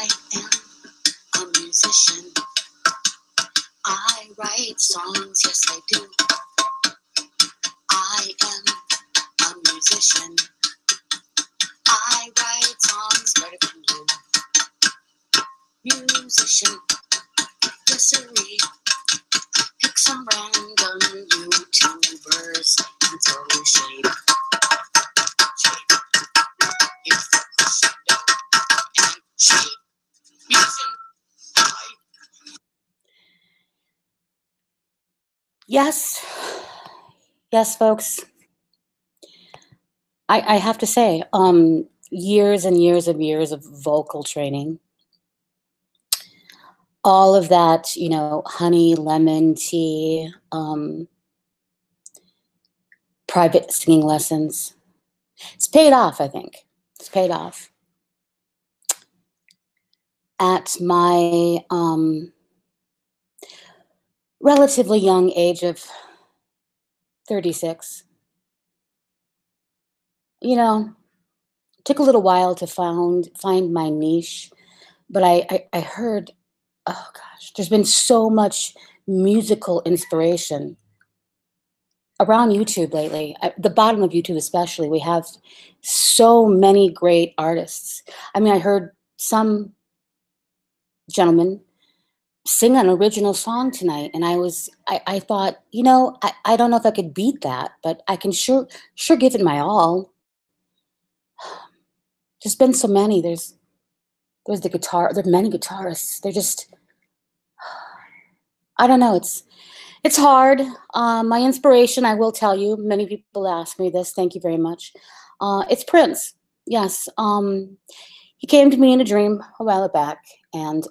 I am a musician. I write songs, yes I do. I am a musician. I write songs better than you. Musician, glycerin. Pick some random YouTubers and throw shade. Shade. It's the shadow and shade. Musician. Yes. Yes, folks. I have to say, years and years of vocal training. All of that, you know, honey, lemon tea, private singing lessons. It's paid off, I think. It's paid off. At my relatively young age of 36, you know, took a little while to find my niche, but I heard, oh gosh, there's been so much musical inspiration around YouTube lately. At the bottom of YouTube especially, we have so many great artists. I mean, I heard some gentleman sing an original song tonight, and I thought, you know, I don't know if I could beat that, but I can sure give it my all. There's been so many. There's the guitar. There are many guitarists. They're just, I don't know. It's hard. My inspiration, I will tell you. Many people ask me this. Thank you very much. It's Prince. Yes. He came to me in a dream a while back, and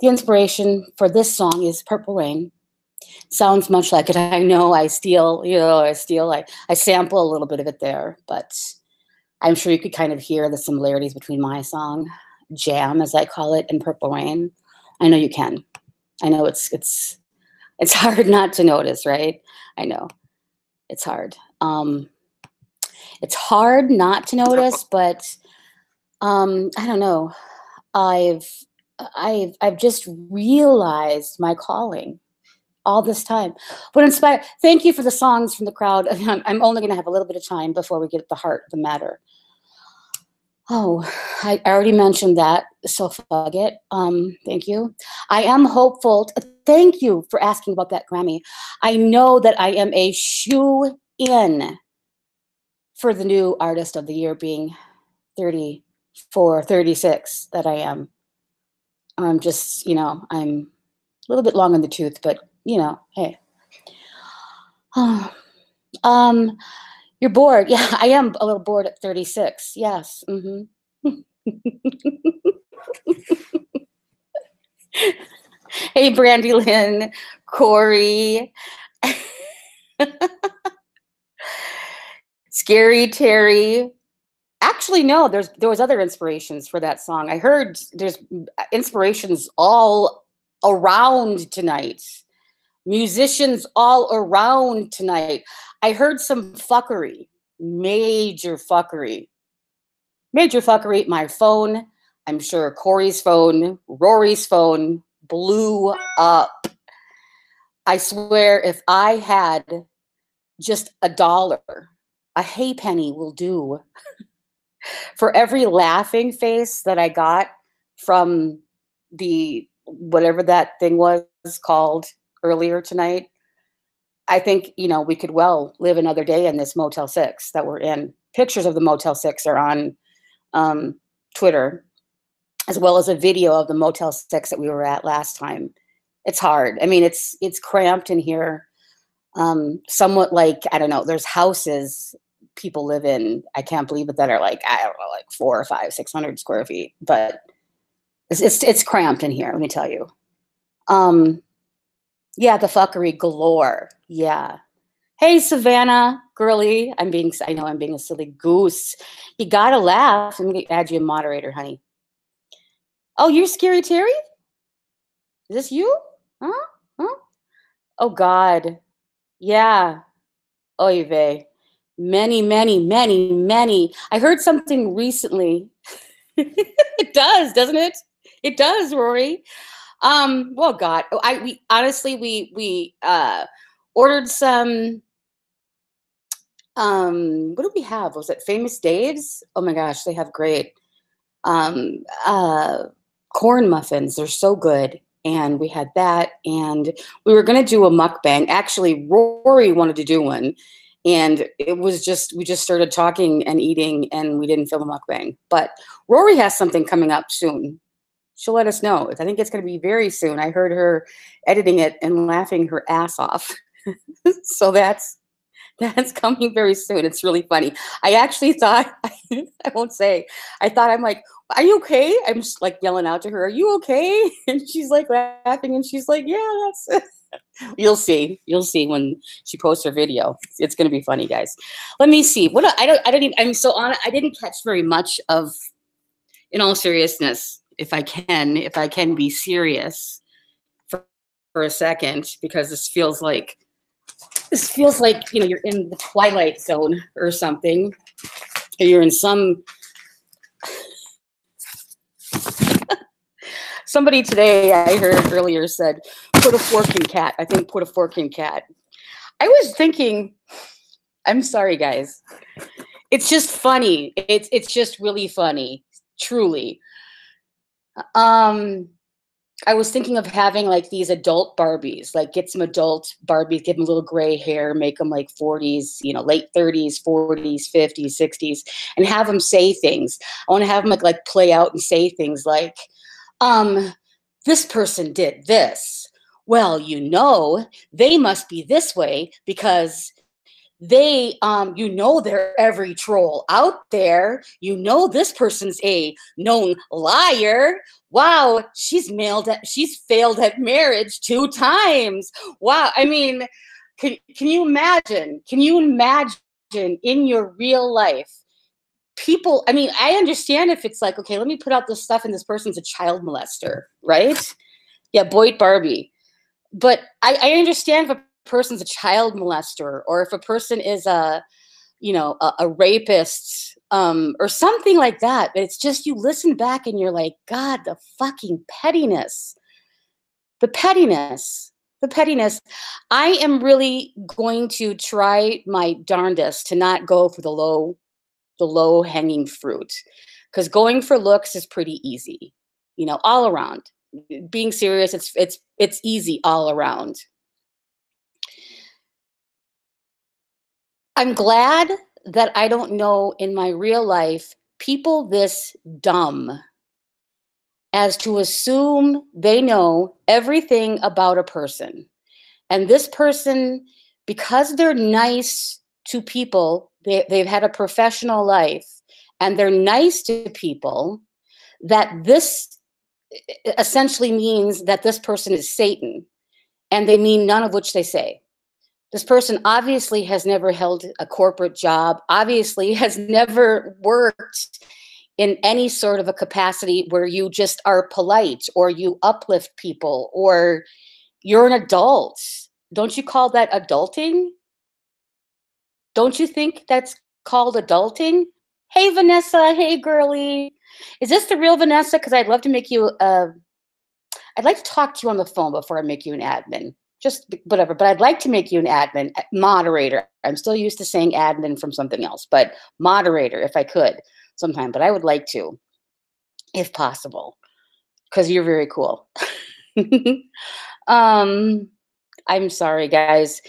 the inspiration for this song is Purple Rain. Sounds much like it. I know I steal, you know, I sample a little bit of it there, but I'm sure you could kind of hear the similarities between my song, Jam, as I call it, and Purple Rain. I know you can. I know it's hard not to notice, right? I know it's hard. It's hard not to notice, but I don't know. I've just realized my calling all this time. What inspired? Thank you for the songs from the crowd. I'm only going to have a little bit of time before we get at the heart of the matter. Oh, I already mentioned that, so fuck it. Thank you. I am hopeful. Thank you for asking about that Grammy. I know that I am a shoe-in for the new Artist of the Year, being 34, 36 that I am. I'm just, you know, I'm a little bit long in the tooth, but, you know, hey. You're bored. Yeah, I am a little bored at 36. Yes. Hey, Brandy Lynn, Corey, Scary Terry. Actually, no, there was other inspirations for that song. I heard there's inspirations all around tonight. Musicians all around tonight. I heard some fuckery, major fuckery. Major fuckery. My phone, I'm sure Corey's phone, Rory's phone blew up. I swear if I had just $1, a halfpenny will do. For every laughing face that I got from the whatever that thing was called earlier tonight, I think, you know, we could well live another day in this Motel 6 that we're in. Pictures of the Motel 6 are on Twitter, as well as a video of the Motel 6 that we were at last time. It's hard. I mean, it's cramped in here. Somewhat like, I don't know, there's houses people live in, I can't believe it, that are like, I don't know, like 400 or 500, 600 square feet, but it's cramped in here, let me tell you. Yeah, the fuckery galore. Yeah. Hey, Savannah, girly. I know I'm being a silly goose. You gotta laugh. I'm gonna add you a moderator, honey. Oh, you're Scary Terry? Is this you? Huh? Oh God. Yeah. Oy vey. Many. I heard something recently. It does, doesn't it? It does, Rory. Well, God, we honestly, we ordered some, what do we have? Was it Famous Dave's? Oh my gosh, they have great, um, uh, corn muffins. They're so good. And we had that, and we were gonna do a mukbang. Actually, Rory wanted to do one, and it was just we just started talking and eating, and we didn't film a mukbang. But Rory has something coming up soon. She'll let us know. I think it's gonna be very soon. I heard her editing it and laughing her ass off. So that's coming very soon. It's really funny. I actually thought, I won't say, I thought, I'm like, are you okay? I'm just like yelling out to her, are you okay? And she's like laughing and she's like, yeah, that's You'll see. You'll see when she posts her video. It's going to be funny, guys. Let me see. I don't even, I'm so on. I didn't catch very much of, in all seriousness, if I can be serious for a second, because this feels like, you're in the Twilight Zone or something. Or you're in some, somebody today I heard earlier said, put a fork in cat. I think put a fork in cat. I was thinking, I'm sorry, guys. It's just funny. It's just really funny, truly. I was thinking of having like these adult Barbies, like get some adult Barbies, give them a little gray hair, make them like 40s, late 30s, 40s, 50s, 60s, and have them say things. I want to have them like play out and say things like, this person did this. Well, they must be this way because they're every troll out there. This person's a known liar. Wow, she's failed at marriage 2 times. Wow, I mean, can you imagine? Can you imagine in your real life? People, I mean, I understand if it's like, okay, let me put out this stuff and this person's a child molester, right? Yeah, Boyd Barbie. But I understand if a person's a child molester or if a person is a rapist, or something like that. But it's just, you listen back and you're like, God, the fucking pettiness, the pettiness, the pettiness. I am really going to try my darndest to not go for the low hanging fruit, because going for looks is pretty easy, all around. Being serious, it's easy all around. I'm glad that I don't know in my real life people this dumb as to assume they know everything about a person. And this person, because they're nice to people, they've had a professional life, and they're nice to people, that this essentially means that this person is Satan, and they mean none of which they say. This person obviously has never held a corporate job, obviously has never worked in any sort of a capacity where you just are polite or you uplift people or you're an adult. Don't you call that adulting? Don't you think that's called adulting? Hey, Vanessa. Hey, girly. Is this the real Vanessa? Because I'd love to make you, I'd like to talk to you on the phone before I make you an admin. Just whatever, but I'd like to make you an admin, moderator. I'm still used to saying admin from something else, but moderator if I could sometime, but I would like to, if possible, because you're very cool. I'm sorry, guys.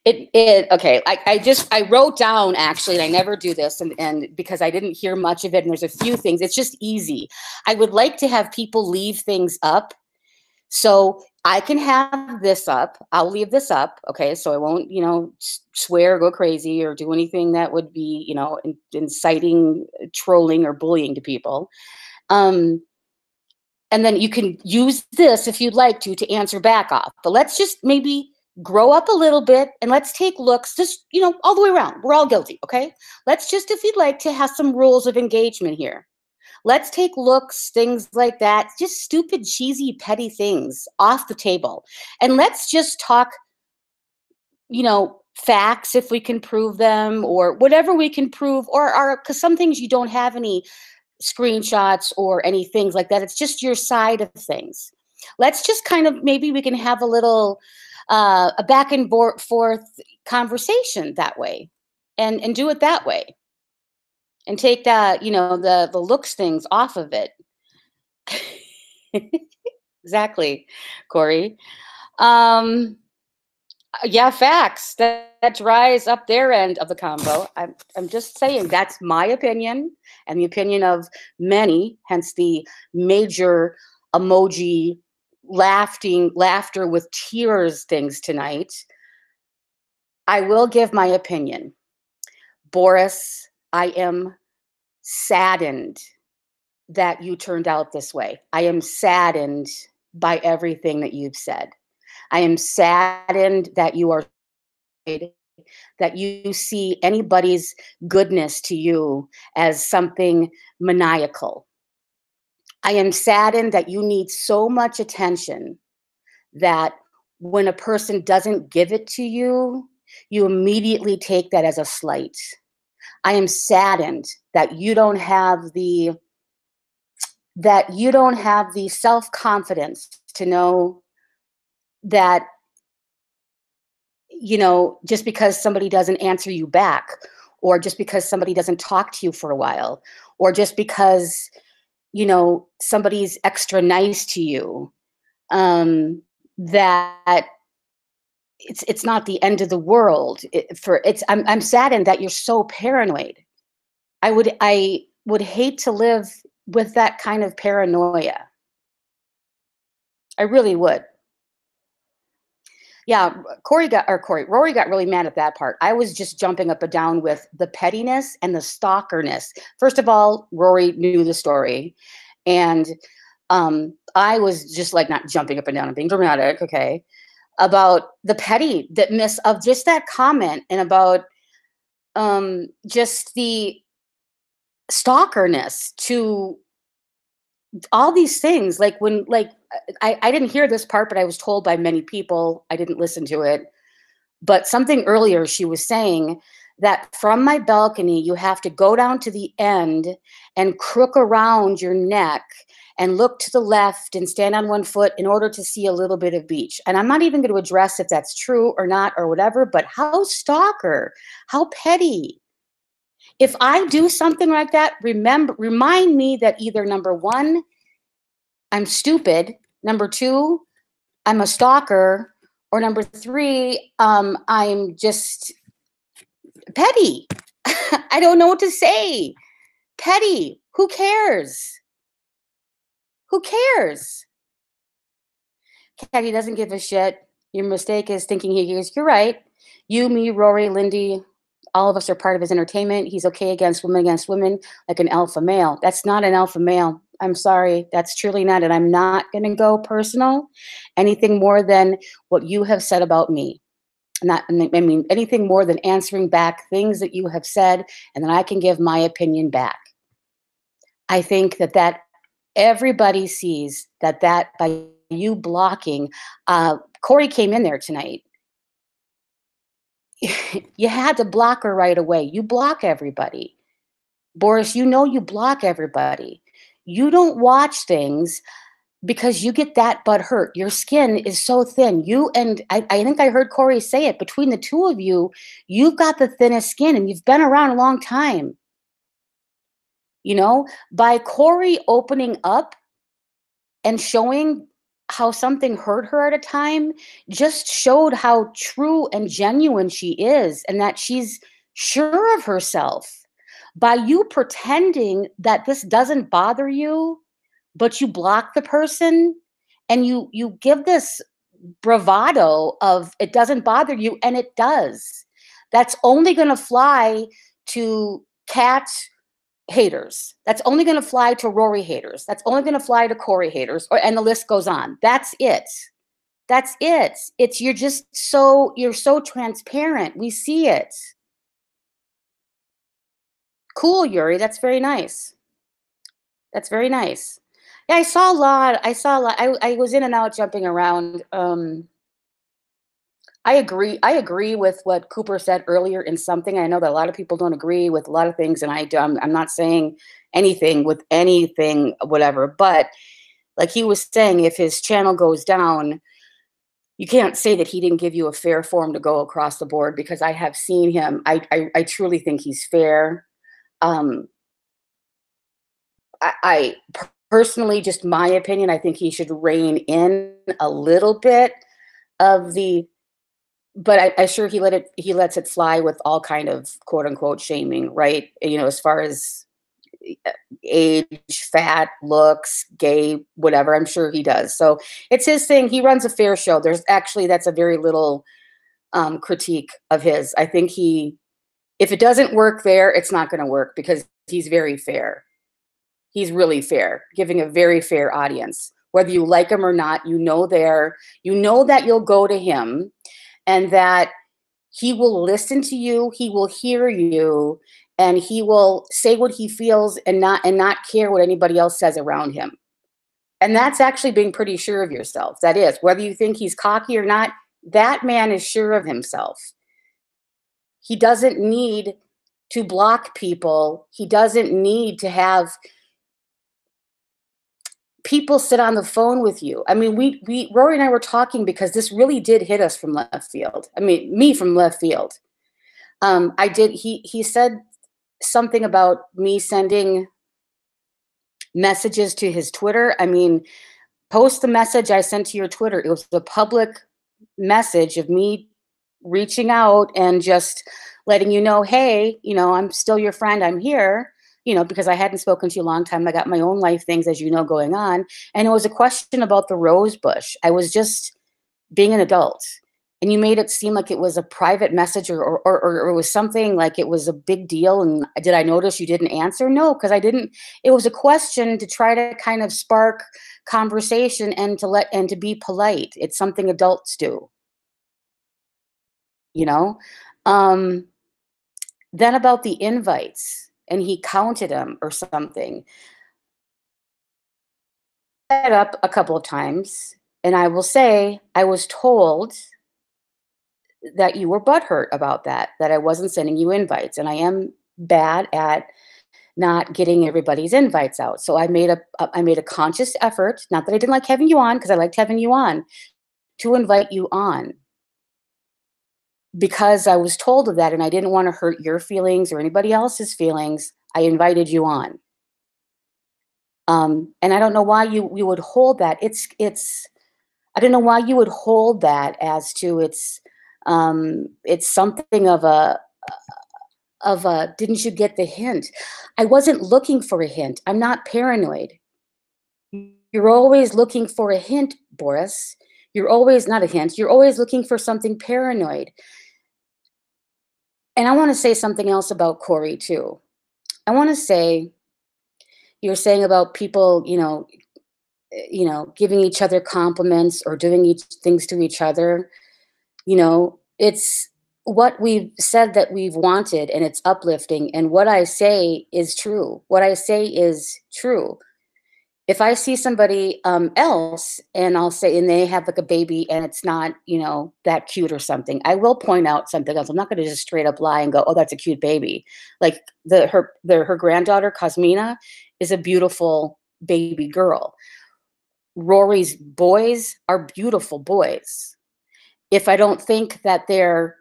Okay. I wrote down, actually, and I never do this, and because I didn't hear much of it, and there's a few things, it's just easy. I would like to have people leave things up. So I can have this up. I'll leave this up. Okay. So I won't, swear or go crazy or do anything that would be, inciting trolling or bullying to people. And then you can use this if you'd like to answer back off. But let's just maybe grow up a little bit and let's take looks just, all the way around. We're all guilty. Okay. Let's just, if you'd like to, have some rules of engagement here. Let's take looks, things like that, just stupid, cheesy, petty things off the table. And let's just talk, facts if we can prove them or whatever we can prove, or because some things you don't have any screenshots or any things like that. It's just your side of things. Let's just kind of, maybe we can have a little a back and forth conversation that way, and do it that way, and take that, the looks things off of it. Exactly, Corey. Um, yeah, facts. That dries up their end of the combo. I'm just saying that's my opinion and the opinion of many, hence the major emoji laughter with tears things tonight. I will give my opinion. Boris, I am saddened that you turned out this way. I am saddened by everything that you've said. I am saddened that you are, that you see anybody's goodness to you as something maniacal. I am saddened that you need so much attention that when a person doesn't give it to you, you immediately take that as a slight. I am saddened that you don't have the self-confidence to know that, just because somebody doesn't answer you back, or just because somebody doesn't talk to you for a while, or just because, somebody's extra nice to you, that it's not the end of the world. I'm saddened that you're so paranoid. I would hate to live with that kind of paranoia. I really would. Yeah, Rory got really mad at that part. I was just jumping up and down with the pettiness and the stalkerness. First of all, Rory knew the story, and I was just like not jumping up and down and being dramatic, okay, about the pettiness of just that comment, and about just the stalkerness to all these things. Like when, like, I didn't hear this part, but I was told by many people, I didn't listen to it. But something earlier, she was saying that from my balcony, you have to go down to the end and crook around your neck and look to the left and stand on one foot in order to see a little bit of beach. And I'm not even going to address if that's true or not or whatever, but how stalker, how petty. If I do something like that, remind me that either number one, I'm stupid, number two, I'm a stalker, or number three, I'm just petty. I don't know what to say. Petty. Who cares? Who cares? Caddy doesn't give a shit. Your mistake is thinking he hears. You're right. You, me, Rory, Lindy, all of us are part of his entertainment. He's okay against women, like an alpha male. That's not an alpha male. I'm sorry. That's truly not it. I'm not going to go personal. Anything more than what you have said about me. Not, I mean, anything more than answering back things that you have said, and then I can give my opinion back. I think that everybody sees that by you blocking, Corey came in there tonight. You had to block her right away. You block everybody. Boris, you block everybody. You don't watch things because you get that butt hurt. Your skin is so thin. I think I heard Corey say it, between the two of you, you've got the thinnest skin, and you've been around a long time. By Corey opening up and showing how something hurt her at a time, just showed how true and genuine she is, and that she's sure of herself. By you pretending that this doesn't bother you, but you block the person, and you give this bravado of it doesn't bother you, and it does. That's only going to fly to Kat haters. That's only going to fly to Rory haters. That's only going to fly to Corey haters, and the list goes on. That's it. That's it. You're so transparent. We see it. Cool, Yuri. That's very nice. That's very nice. Yeah, I saw a lot. I was in and out jumping around. I agree with what Cooper said earlier in something. I know that a lot of people don't agree with a lot of things, and I do. I'm not saying anything with anything, whatever. But like he was saying, if his channel goes down, you can't say that he didn't give you a fair form to go across the board, because I have seen him. I truly think he's fair. Um, I personally, just my opinion, I think he should rein in a little bit of the, but I sure he lets it fly with all kind of quote unquote shaming, right? You know, as far as age, fat, looks, gay, whatever. I'm sure he does. So it's his thing. He runs a fair show. There's actually, that's a very little critique of his. I think if it doesn't work there, it's not going to work, because he's very fair. He's really fair, giving a very fair audience. Whether you like him or not, you know that you'll go to him, and that he will listen to you, he will hear you, and he will say what he feels, and not care what anybody else says around him. And that's actually being pretty sure of yourself. That is, whether you think he's cocky or not, that man is sure of himself. He doesn't need to block people. He doesn't need to have people sit on the phone with you. I mean, Rory and I were talking, because this really did hit us from left field. I mean, me from left field. He said something about me sending messages to his Twitter. I mean, post the message I sent to your Twitter. It was a public message of me reaching out and just letting you know, hey, you know, I'm still your friend. I'm here, you know, because I hadn't spoken to you a long time. I got my own life things, as you know, going on. And it was a question about the rose bush. I was just being an adult. And you made it seem like it was a private message, or it was something like it was a big deal. And did I notice you didn't answer? No, because I didn't. It was a question to try to kind of spark conversation and to be polite. It's something adults do, you know? Then about the invites, and he counted them or something. That up a couple of times, and I will say I was told that you were butthurt about that I wasn't sending you invites, and I am bad at not getting everybody's invites out. So I made a conscious effort, not that I didn't like having you on, because I liked having you on, to invite you on, because I was told of that, and I didn't want to hurt your feelings or anybody else's feelings. I invited you on. And I don't know why you would hold that. I don't know why you would hold that as to it's something of a didn't you get the hint? I wasn't looking for a hint. I'm not paranoid. You're always looking for a hint, Boris. You're always, not a hint, you're always looking for something paranoid. And I want to say something else about Corey too. I want to say, you're saying about people, giving each other compliments or doing things to each other. It's what we've said that we've wanted, and it's uplifting. And what I say is true. What I say is true. If I see somebody else, and I'll say, and they have like a baby and it's not, that cute or something, I will point out something else. I'm not going to just straight up lie and go, oh, that's a cute baby. Like her granddaughter, Cosmina, is a beautiful baby girl. Rory's boys are beautiful boys. If I don't think that they're,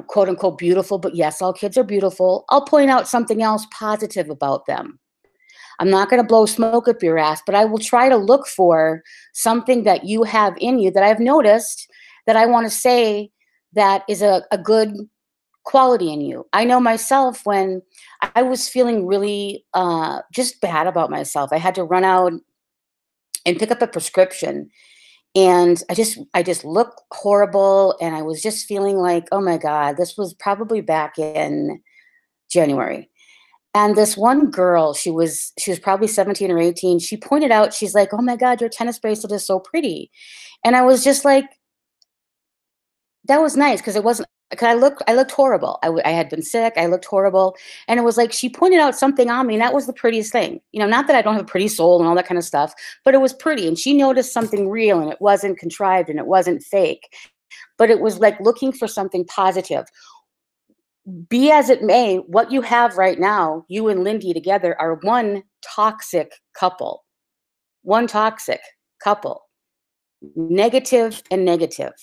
quote unquote beautiful, but yes, all kids are beautiful, I'll point out something else positive about them. I'm not going to blow smoke up your ass, but I will try to look for something that you have in you that I've noticed that I want to say that is a good quality in you. I know myself, when I was feeling really just bad about myself, I had to run out and pick up a prescription. And I just looked horrible, and I was just feeling like, oh my God, this was probably back in January. And this one girl, she was probably 17 or 18. She pointed out, she's like, oh my God, your tennis bracelet is so pretty. And I was just like, that was nice, because it wasn't, because I looked horrible. I had been sick. I looked horrible. And it was like, she pointed out something on me, and that was the prettiest thing. Not that I don't have a pretty soul and all that kind of stuff, but it was pretty. And she noticed something real, and it wasn't contrived, and it wasn't fake. but it was like looking for something positive. Be as it may, what you have right now, you and Lindy together are one toxic couple. One toxic couple. Negative and negative.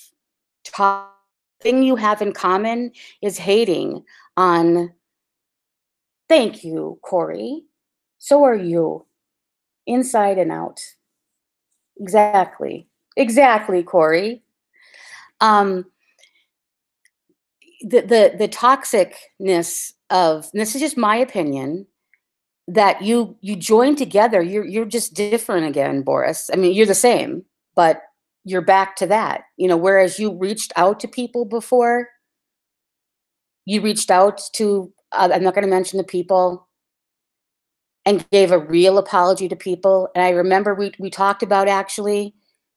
Thing you have in common is hating on. Thank you, Corey. So are you, inside and out. Exactly. Exactly, Corey. Um, the toxicness of, and this is just my opinion, that you join together. You're just different again, Boris. I mean, you're the same, but you're back to that. You know, whereas you reached out to people before, you reached out to, I'm not going to mention the people, and gave a real apology to people. And I remember we talked about, actually,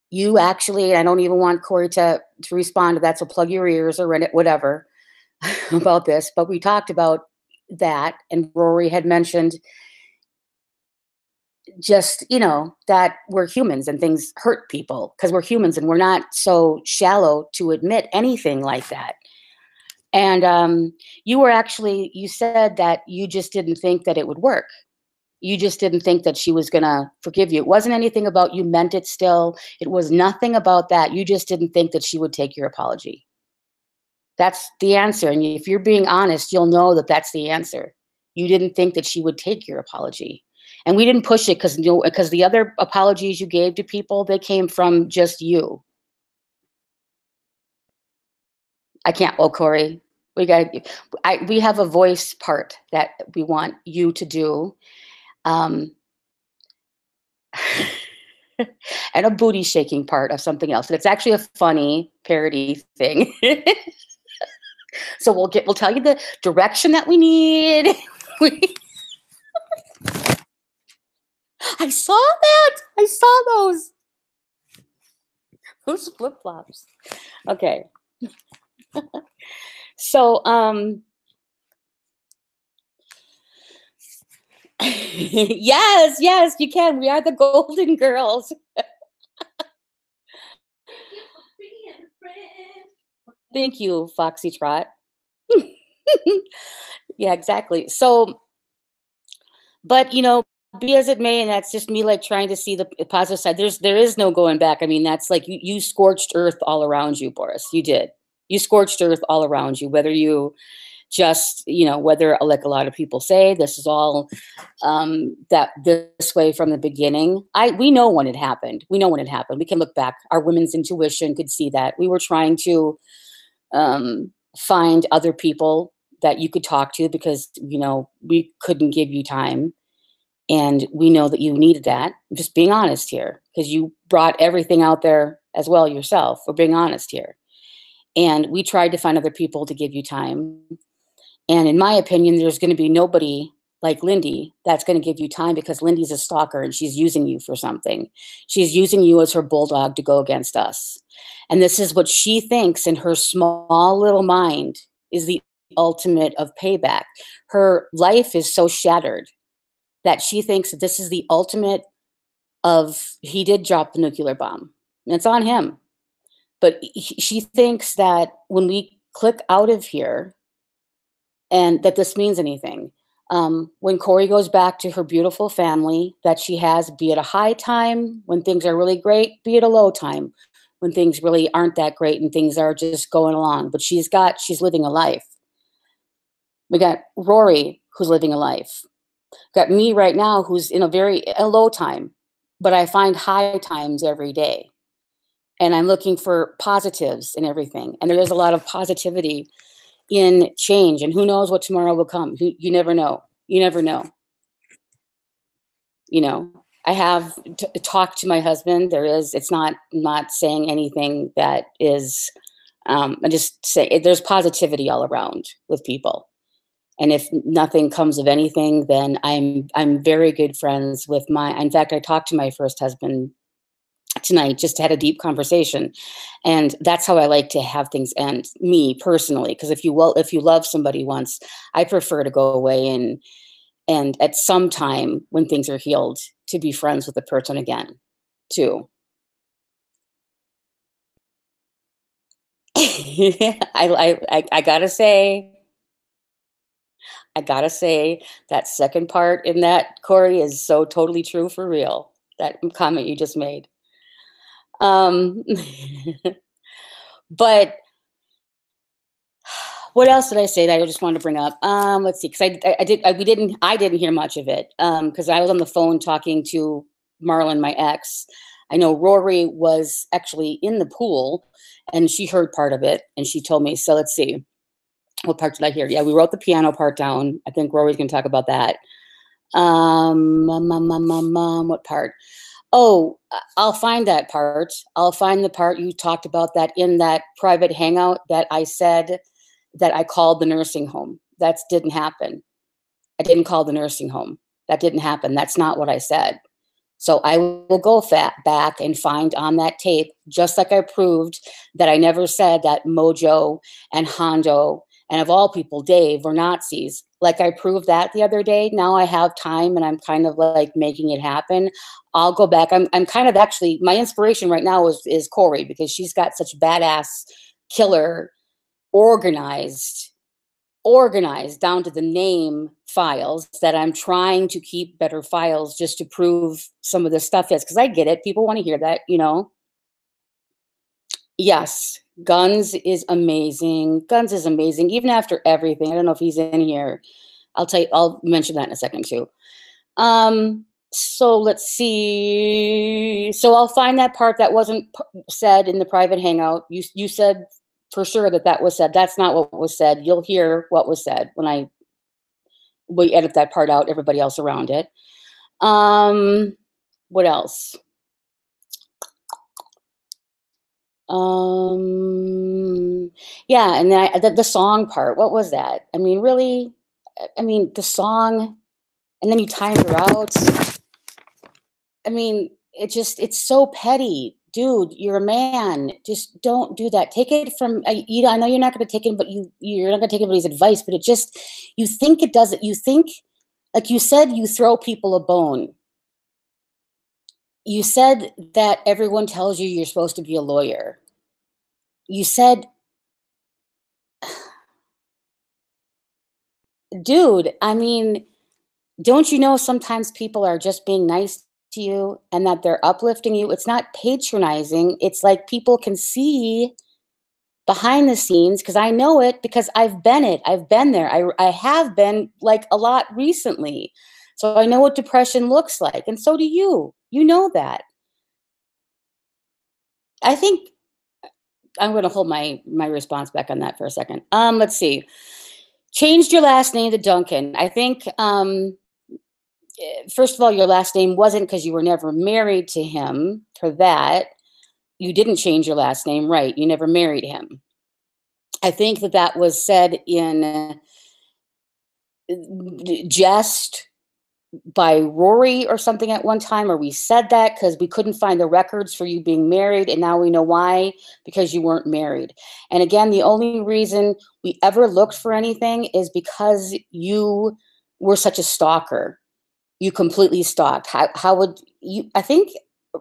you actually, and I don't even want Corey to respond to that, so plug your ears or whatever about this, but we talked about that, and Rory had mentioned just, that we're humans and things hurt people because we're humans and we're not so shallow to admit anything like that. And you said that you just didn't think that it would work. You just didn't think that she was going to forgive you. It wasn't anything about you meant it still. It was nothing about that. You just didn't think that she would take your apology. That's the answer. And if you're being honest, you'll know that that's the answer. You didn't think that she would take your apology. And we didn't push it because the other apologies you gave to people, they came from just you. I can't. Well, Corey, we have a voice part that we want you to do. And a booty shaking part of something else. And it's actually a funny parody thing. So we'll tell you the direction that we need. I saw that. I saw those. Those flip-flops. Okay. So, yes, you can. We are the Golden Girls. Thank you, Foxy Trot. Yeah, exactly. So, but be as it may, and that's just me like trying to see the positive side. There is no going back. I mean, that's like you scorched earth all around you, Boris. You did. You scorched earth all around you, whether you just, whether, like a lot of people say, this is all that this way from the beginning. We know when it happened. We know when it happened. We can look back. Our women's intuition could see that. We were trying to find other people that you could talk to because, we couldn't give you time. And we know that you needed that. I'm just being honest here, because you brought everything out there as well yourself. We're being honest here. And we tried to find other people to give you time. And in my opinion, there's going to be nobody like Lindy that's going to give you time, because Lindy's a stalker and she's using you for something. She's using you as her bulldog to go against us. And this is what she thinks in her small little mind is the ultimate of payback. Her life is so shattered that she thinks that this is the ultimate of, he did drop the nuclear bomb. And it's on him. But she thinks that when we click out of here, and that this means anything. When Corey goes back to her beautiful family that she has, be it a high time, when things are really great, be it a low time, when things really aren't that great and things are just going along. But she's living a life. We got Rory, who's living a life. Got me right now, who's in a low time, but I find high times every day. And I'm looking for positives in everything. And there is a lot of positivity in change, and who knows what tomorrow will come. You never know. You never know. I have talked to my husband. It's not saying anything that is, I just say there's positivity all around with people. And if nothing comes of anything, then I'm very good friends with in fact, I talked to my first husband tonight, just had a deep conversation. And that's how I like to have things end, me personally. Because if you love somebody once, I prefer to go away and at some time when things are healed, to be friends with the person again, too. I gotta say that second part in that, Corey, is so totally true for real. That comment you just made. Um, but what else did I say that I just wanted to bring up? Let's see, because I didn't hear much of it because I was on the phone talking to Marlon, my ex. I know Rory was actually in the pool, and she heard part of it, and she told me. So let's see, what part did I hear? Yeah, we wrote the piano part down. I think Rory's going to talk about that. What part? Oh, I'll find that part. I'll find the part you talked about that in that private hangout that I said that I called the nursing home. That didn't happen. I didn't call the nursing home. That didn't happen. That's not what I said. So I will go back and find on that tape, just like I proved that I never said that Mojo and Hondo and of all people, Dave, were Nazis. Like I proved that the other day. Now I have time and I'm kind of like making it happen. I'll go back. I'm kind of actually, my inspiration right now is Corey, because she's got such badass, killer, organized down to the name files that I'm trying to keep better files just to prove some of this stuff is, because I get it. People want to hear that, you know. Yes, Guns is amazing. Guns is amazing, even after everything. I don't know if he's in here. I'll mention that in a second too. So let's see. So I'll find that part that wasn't said in the private hangout. You said for sure that was said. That's not what was said. You'll hear what was said when we edit that part out, everybody else around it. What else? Yeah, and then the song part, what was that? I mean, really, I mean, the song, and then you timed her out. I mean, it's so petty. Dude, you're a man. Just don't do that. Take it from, I know you're not going to take it, but you're not going to take anybody's advice, but you think it doesn't, you think, like you said, you throw people a bone. You said that everyone tells you you're supposed to be a lawyer. You said, dude, I mean, don't you know sometimes people are just being nice to you and that they're uplifting you? It's not patronizing. It's like people can see behind the scenes, because I know it, because I've been it. I've been there. I have been, like, a lot recently. So I know what depression looks like. And so do you. You know that. I think I'm going to hold my response back on that for a second. Let's see. Changed your last name to Duncan. I think, first of all, your last name wasn't because you were never married to him. For that, you didn't change your last name, right? You never married him. I think that was said in jest by Rory or something at one time, or we said that because we couldn't find the records for you being married, and now we know why, because you weren't married. And again, the only reason we ever looked for anything is because you were such a stalker. You completely stalked. How would you, I think,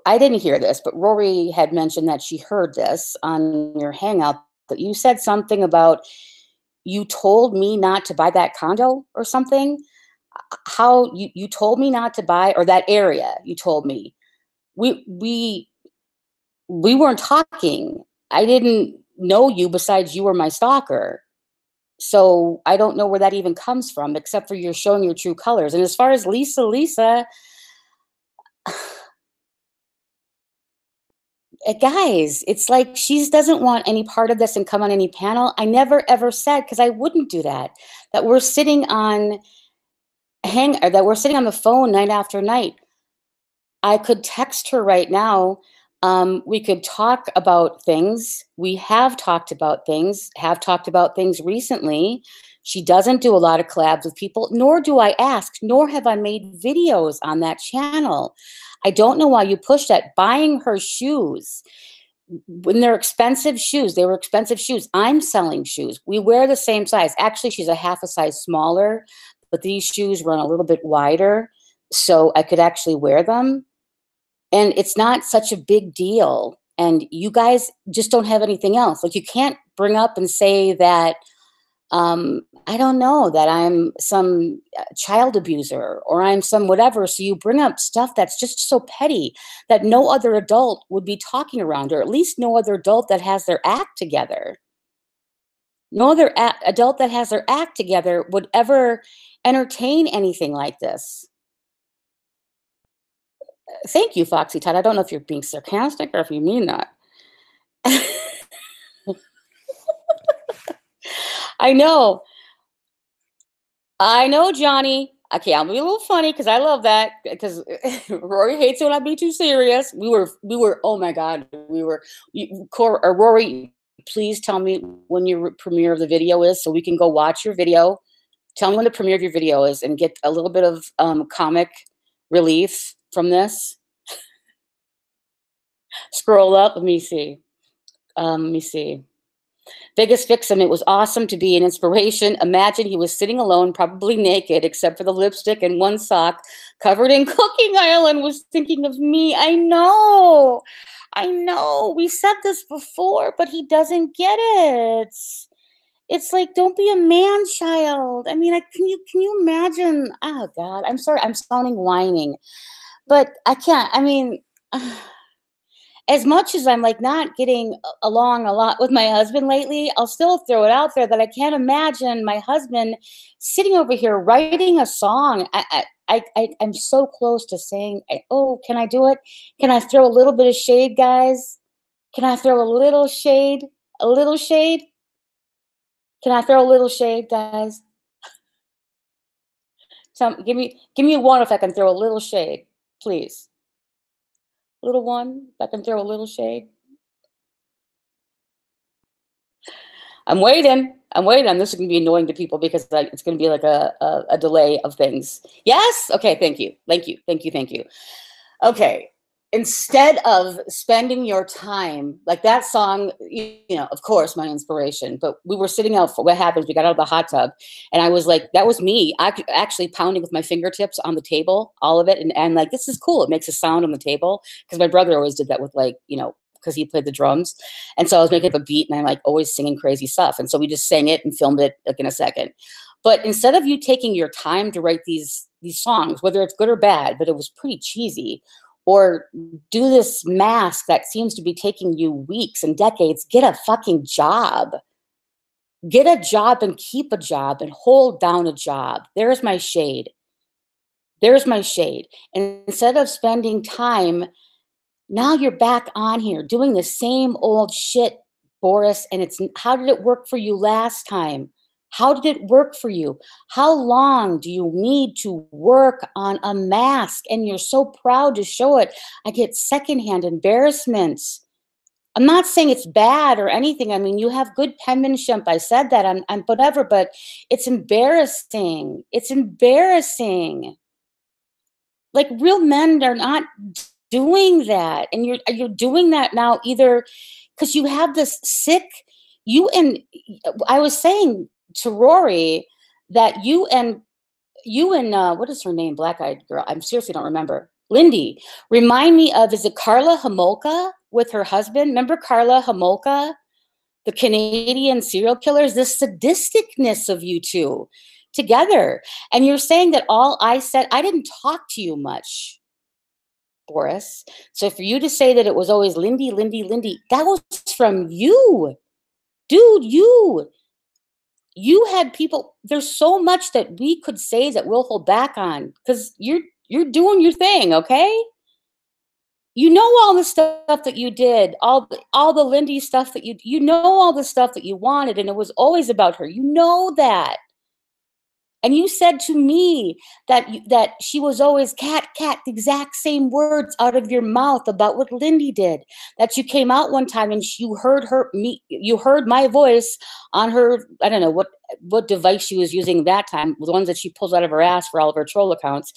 I didn't hear this, but Rory had mentioned that she heard this on your hangout, that you said something about, you told me not to buy that condo or something. How you told me not to buy, or that area, you told me. We weren't talking. I didn't know you, besides you were my stalker. So I don't know where that even comes from, except for you're showing your true colors. And as far as Lisa, guys, it's like she doesn't want any part of this and come on any panel. I never ever said, because I wouldn't do that, that we're sitting on that we're sitting on the phone night after night. I could text her right now. We could talk about things. We have talked about things recently. She doesn't do a lot of collabs with people, nor do I ask, nor have I made videos on that channel. I don't know why you push that. Buying her shoes, when they're expensive shoes, they were expensive shoes. I'm selling shoes. We wear the same size. Actually, she's a half a size smaller, but these shoes run a little bit wider, so I could actually wear them. And it's not such a big deal. and you guys just don't have anything else. Like, you can't bring up and say that, I don't know, that I'm some child abuser or I'm some whatever. So you bring up stuff that's just so petty that no other adult would be talking around, or at least no other adult that has their act together. No other adult that has their act together would ever entertain anything like this. Thank you, Foxy Todd. I don't know if you're being sarcastic or if you mean that. I know. I know, Johnny. Okay, I'll be a little funny because I love that, because Rory hates it when I be too serious. Oh my God, or Rory, please tell me when your premiere of the video is so we can go watch your video. Tell me when the premiere of your video is and get a little bit of comic relief from this. Scroll up. Let me see. Biggest Fixin', it was awesome to be an inspiration. Imagine he was sitting alone, probably naked, except for the lipstick and one sock, covered in cooking oil, and was thinking of me. I know. We said this before, but he doesn't get it. It's like, don't be a man child. I mean, can you imagine? Oh God, I'm sorry, I'm sounding whining, but I can't. I mean, as much as I'm like not getting along a lot with my husband lately, I'll still throw it out there that I can't imagine my husband sitting over here writing a song. I'm so close to saying, oh, can I do it? Can I throw a little bit of shade, guys? Can I throw a little shade? A little shade? Can I throw a little shade, guys? Give me a one if I can throw a little shade, please. Little one, if I can throw a little shade. I'm waiting. This is going to be annoying to people because it's going to be like a delay of things. Yes? Okay, thank you. Okay. Instead of spending your time, like that song, of course, my inspiration, but we were sitting out for what happens. We got out of the hot tub and I was like, that was me. I actually pounding with my fingertips on the table, all of it. And like, this is cool. It makes a sound on the table. Cause my brother always did that with because he played the drums. And so I was making up a beat and I'm like always singing crazy stuff. And so we just sang it and filmed it like in a second. But instead of you taking your time to write these songs, whether it's good or bad, but it was pretty cheesy, or do this mask that seems to be taking you weeks and decades, get a fucking job. Get a job and keep a job and hold down a job. There's my shade. And instead of spending time, now you're back on here doing the same old shit, Boris, and how did it work for you last time? How did it work for you? How long do you need to work on a mask? And you're so proud to show it. I get secondhand embarrassment. I'm not saying it's bad or anything. I mean, you have good penmanship. I said that. I'm whatever, but it's embarrassing. It's embarrassing. Like, real men are not doing that. And you're doing that now either because you have this sick, I was saying to Rory that you and what is her name? Black-eyed girl. I'm seriously don't remember. Lindy. Remind me of, is it Karla Homolka with her husband? Remember Karla Homolka? The Canadian serial killers? The sadisticness of you two together. And you're saying that all I said, I didn't talk to you much, Boris. So for you to say that it was always Lindy, that was from you. Dude, you had people, there's so much that we could say that we'll hold back on because you're doing your thing, okay? You know all the stuff that you did, all the Lindy stuff that you know all the stuff that you wanted, and it was always about her. You know that. And you said to me that she was always cat, the exact same words out of your mouth about what Lindy did. That you came out one time and you heard my voice on her, I don't know what device she was using that time, the ones that she pulls out of her ass for all of her troll accounts.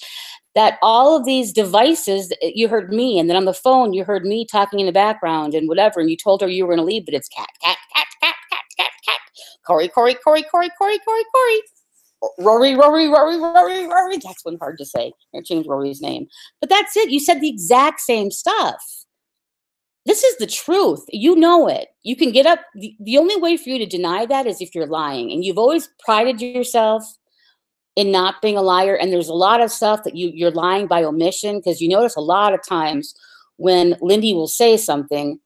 That all of these devices, you heard me, and then on the phone you heard me talking in the background and whatever, and you told her you were going to leave, but it's cat. Corey. Rory. That's one hard to say. I changed Rory's name. But that's it. You said the exact same stuff. This is the truth. You know it. You can get up. The only way for you to deny that is if you're lying. And you've always prided yourself in not being a liar. And there's a lot of stuff that you're lying by omission, because you notice a lot of times when Lindy will say something,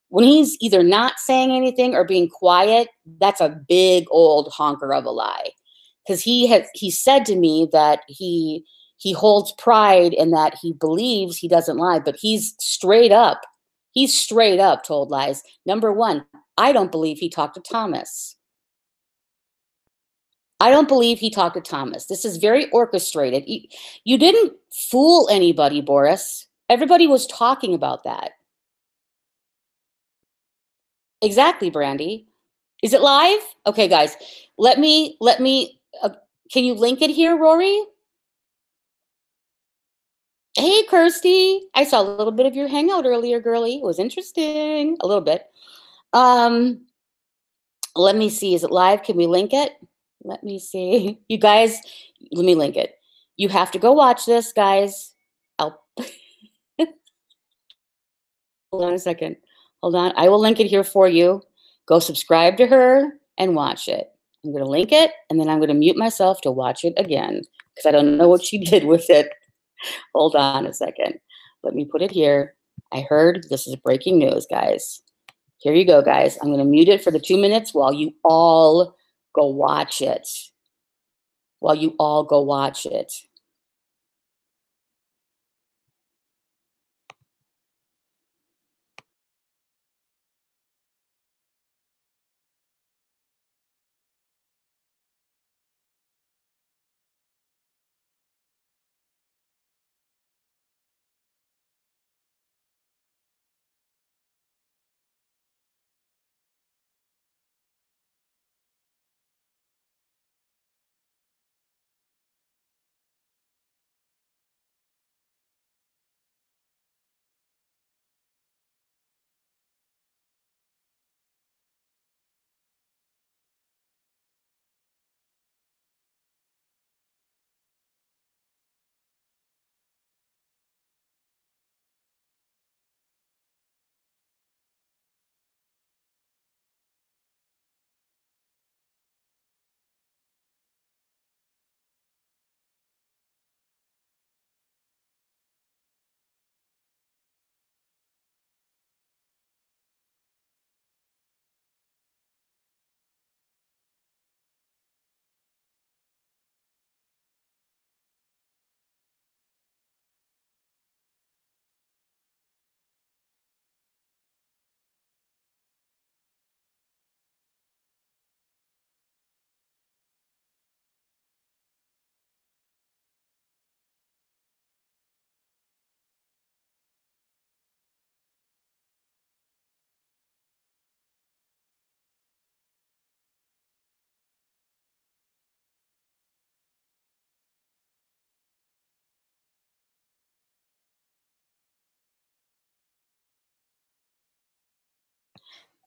when he's either not saying anything or being quiet, that's a big old honker of a lie. Because he said to me that he holds pride in that he believes he doesn't lie, but he's straight up told lies. Number one, I don't believe he talked to Thomas. I don't believe he talked to Thomas. This is very orchestrated. You didn't fool anybody, Boris. Everybody was talking about that. Exactly, Brandy. Is it live? Okay, guys, let me, can you link it here, Rory? Hey, Kirsty. I saw a little bit of your hangout earlier, girly. It was interesting. A little bit. Let me see. Is it live? Can we link it? Let me see. You guys, let me link it. You have to go watch this, guys. I'll hold on a second. Hold on. I will link it here for you. Go subscribe to her and watch it. I'm going to link it, and then I'm going to mute myself to watch it again, because I don't know what she did with it. Hold on a second. Let me put it here. I heard this is breaking news, guys. Here you go, guys. I'm going to mute it for the 2 minutes while you all go watch it. While you all go watch it.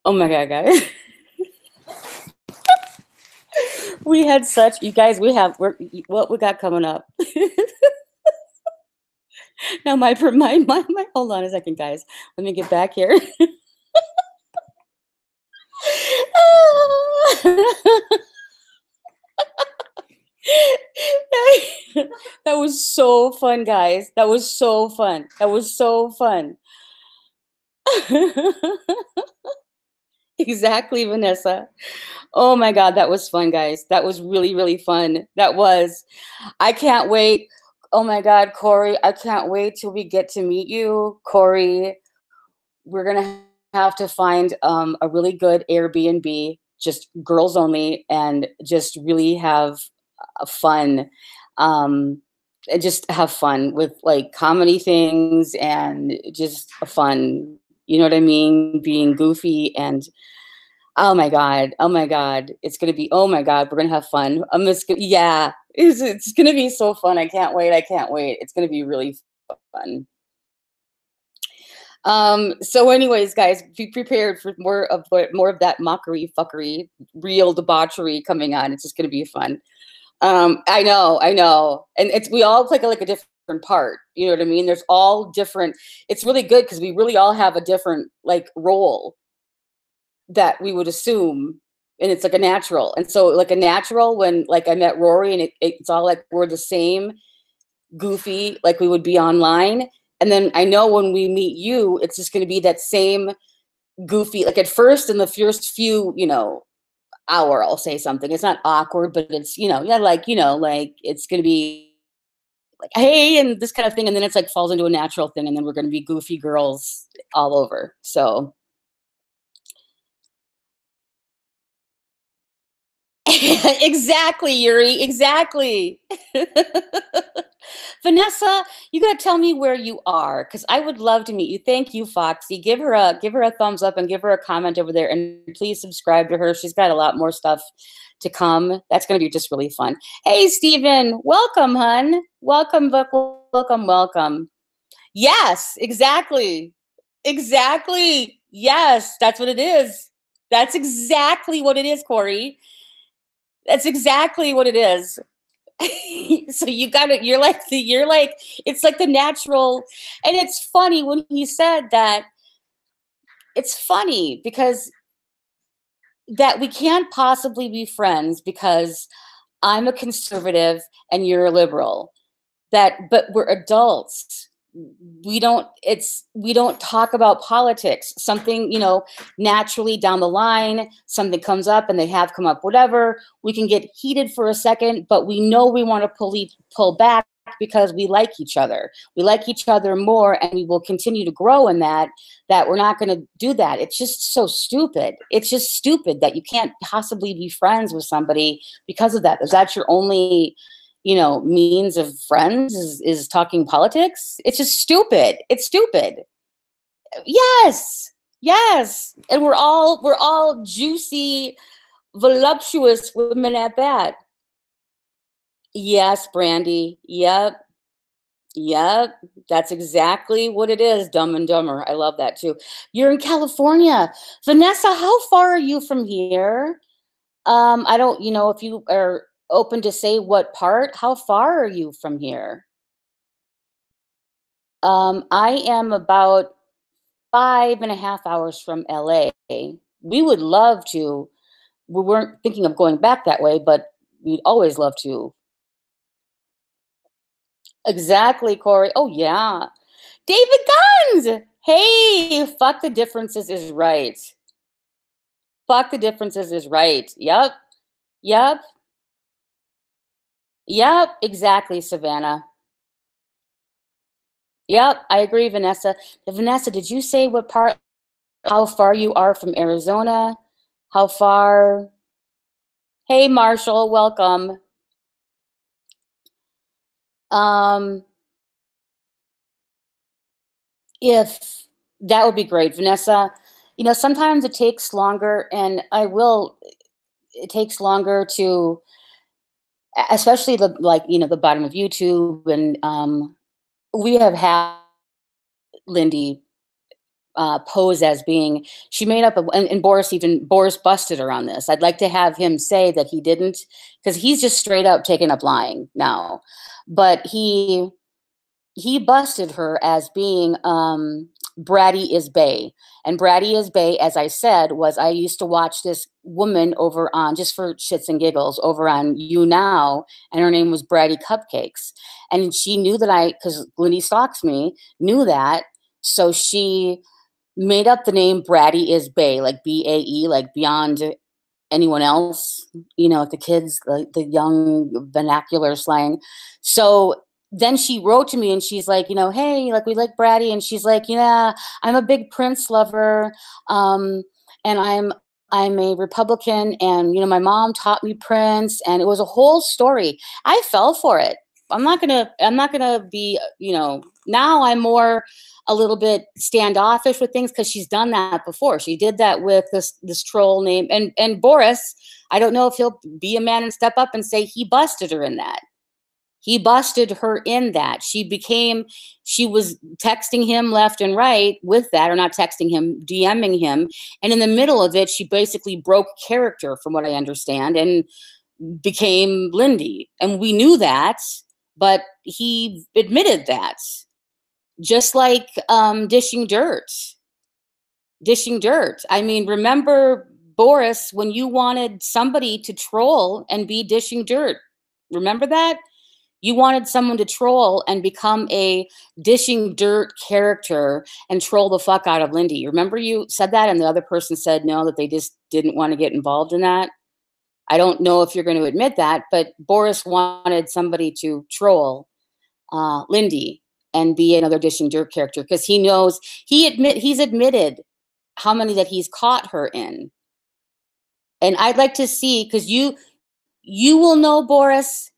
Oh my God, guys. We had such, you guys, what we got coming up. Now my, hold on a second, guys. Let me get back here. That was so fun, guys. That was so fun. That was so fun. Exactly, Vanessa. Oh my God, that was fun, guys. That was really, really fun. That was. I can't wait. Oh my God, Corey, I can't wait till we get to meet you. Corey, we're going to have to find a really good Airbnb, just girls only, and just really have fun. And just have fun with like comedy things and just fun. You know what I mean? Being goofy and oh my God, it's gonna be, oh my God, we're gonna have fun. Yeah, it's gonna be so fun. I can't wait. It's gonna be really fun. So anyways, guys, be prepared for more of that mockery, fuckery, real debauchery coming on. It's just gonna be fun. I know. And we all play like a different part. You know what I mean? There's all different. It's really good because we really all have a different like role that we would assume, and it's like a natural. And so like a natural, when like I met Rory, and it's all like we're the same goofy like we would be online. And then I know when we meet you, it's just going to be that same goofy. Like at first, in the first few, hour, I'll say something. It's not awkward, but it's, yeah, like, like it's going to be like, hey, and this kind of thing. And then it's like falls into a natural thing. And then we're going to be goofy girls all over. So exactly, Yuri, exactly. Vanessa, you gotta tell me where you are, because I would love to meet you. Thank you, Foxy. Give her a thumbs up and give her a comment over there, and please subscribe to her. She's got a lot more stuff to come. That's gonna be just really fun. Hey, Steven, welcome, hun. Welcome, welcome, welcome. Yes, exactly. Exactly. Yes, that's what it is. That's exactly what it is, Corey. That's exactly what it is. So you're like, it's like the natural. And it's funny when he said that. It's funny because that we can't possibly be friends because I'm a conservative and you're a liberal. But we're adults. We don't talk about politics. Something, naturally down the line, something comes up, and they have come up, whatever, we can get heated for a second, but we know we want to pull back because we like each other. We like each other more, and we will continue to grow in that we're not going to do that. It's just so stupid. It's just stupid that you can't possibly be friends with somebody because of that. Is that your only means of friends is talking politics? It's just stupid. It's stupid. Yes. Yes. And we're all juicy, voluptuous women at that. Yes, Brandy. Yep. Yep. That's exactly what it is. Dumb and Dumber. I love that too. You're in California. Vanessa, how far are you from here? I don't, if you are open to say what part. How far are you from here? I am about 5.5 hours from LA. We would love to. We weren't thinking of going back that way, but we'd always love to. Exactly, Corey. Oh yeah. David Guns. Hey, fuck the differences is right. Fuck the differences is right. Yep. Yep. Yep. Exactly, Savannah. Yep, I agree, Vanessa. Vanessa, did you say what part, how far you are from Arizona? How far? Hey, Marshall, welcome. Um, if that would be great, Vanessa. Sometimes it takes longer, and it takes longer to, especially the bottom of YouTube, and we have had Lindy pose as being, she made up and Boris busted her on this. I'd like to have him say that he didn't, because he's just straight up taken up lying now. But he busted her as being Bratty is Bay. And Bratty is Bay, as I said, was I used to watch this woman over on, just for shits and giggles, over on You Now, and her name was Bratty Cupcakes. And she knew that because Lindy stalks me, knew that. So she made up the name Bratty is Bay, like BAE, like beyond anyone else, the kids, like the young vernacular slang. So then she wrote to me and she's like, hey, like we like Bratty. And she's like, yeah, I'm a big Prince lover. And I'm a Republican, and my mom taught me Prince, and it was a whole story. I fell for it. I'm not gonna be, now I'm more a little bit standoffish with things because she's done that before. She did that with this troll name, and Boris. I don't know if he'll be a man and step up and say he busted her in that. He busted her in that. She was texting him left and right with that, or not texting him, DMing him. And in the middle of it, she basically broke character, from what I understand, and became Lindy. And we knew that. but he admitted that. Just like dishing dirt. Dishing dirt. I mean, remember, Boris, when you wanted somebody to troll and be dishing dirt? Remember that? You wanted someone to troll and become a dishing dirt character and troll the fuck out of Lindy. Remember you said that and the other person said no, that they just didn't want to get involved in that? I don't know if you're going to admit that, but Boris wanted somebody to troll Lindy and be another dishing dirt character because he knows he's admitted how many that he's caught her in. And I'd like to see, because you will know, Boris,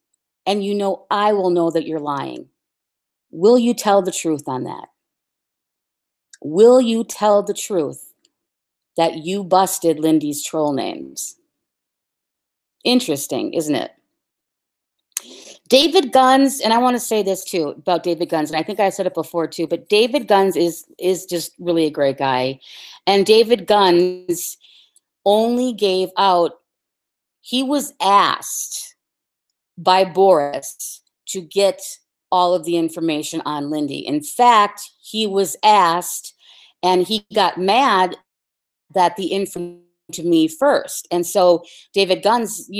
and you know I will know that you're lying. Will you tell the truth on that? Will you tell the truth that you busted Lindy's troll names? Interesting, isn't it? David Guns, and I want to say this too about David Guns, and I think I said it before too, but David Guns is just really a great guy. And David Guns only gave out, he was asked by Boris to get all of the information on Lindy. In fact, he was asked and he got mad that the information to me first. And so David Guns,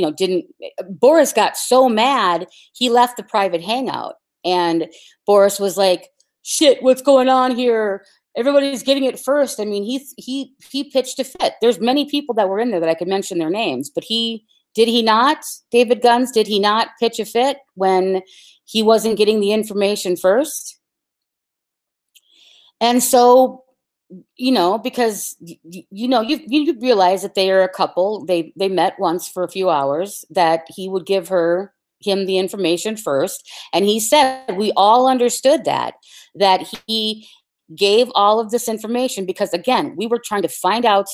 Boris got so mad, he left the private hangout. And Boris was like, shit, what's going on here? Everybody's getting it first. I mean, he pitched a fit. There's many people that were in there that I could mention their names, but did he not, David Guns, did he not pitch a fit when he wasn't getting the information first? And so, because, you realize that they are a couple, they met once for a few hours, that he would give him the information first. And he said, we all understood that he gave all of this information because, again, we were trying to find out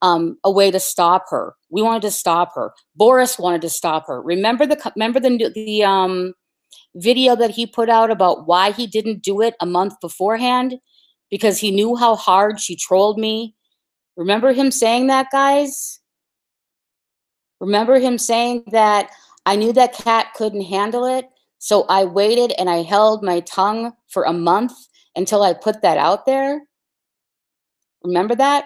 a way to stop her. We wanted to stop her. Boris wanted to stop her. Remember the video that he put out about why he didn't do it a month beforehand? Because he knew how hard she trolled me. Remember him saying that, guys? Remember him saying that I knew that Kat couldn't handle it, so I waited and I held my tongue for a month until I put that out there? Remember that?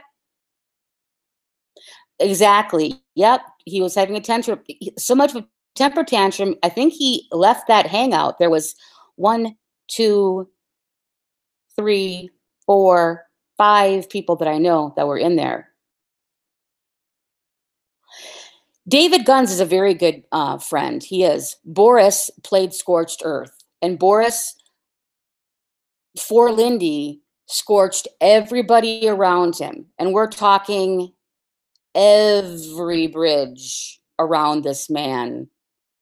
Exactly. Yep. He was having a tantrum. So much of a temper tantrum. I think he left that hangout. There was 1, 2, 3, 4, 5 people that I know that were in there. David Guns is a very good friend. He is. Boris played Scorched Earth. And Boris, for Lindy, scorched everybody around him. And we're talking every bridge around this man.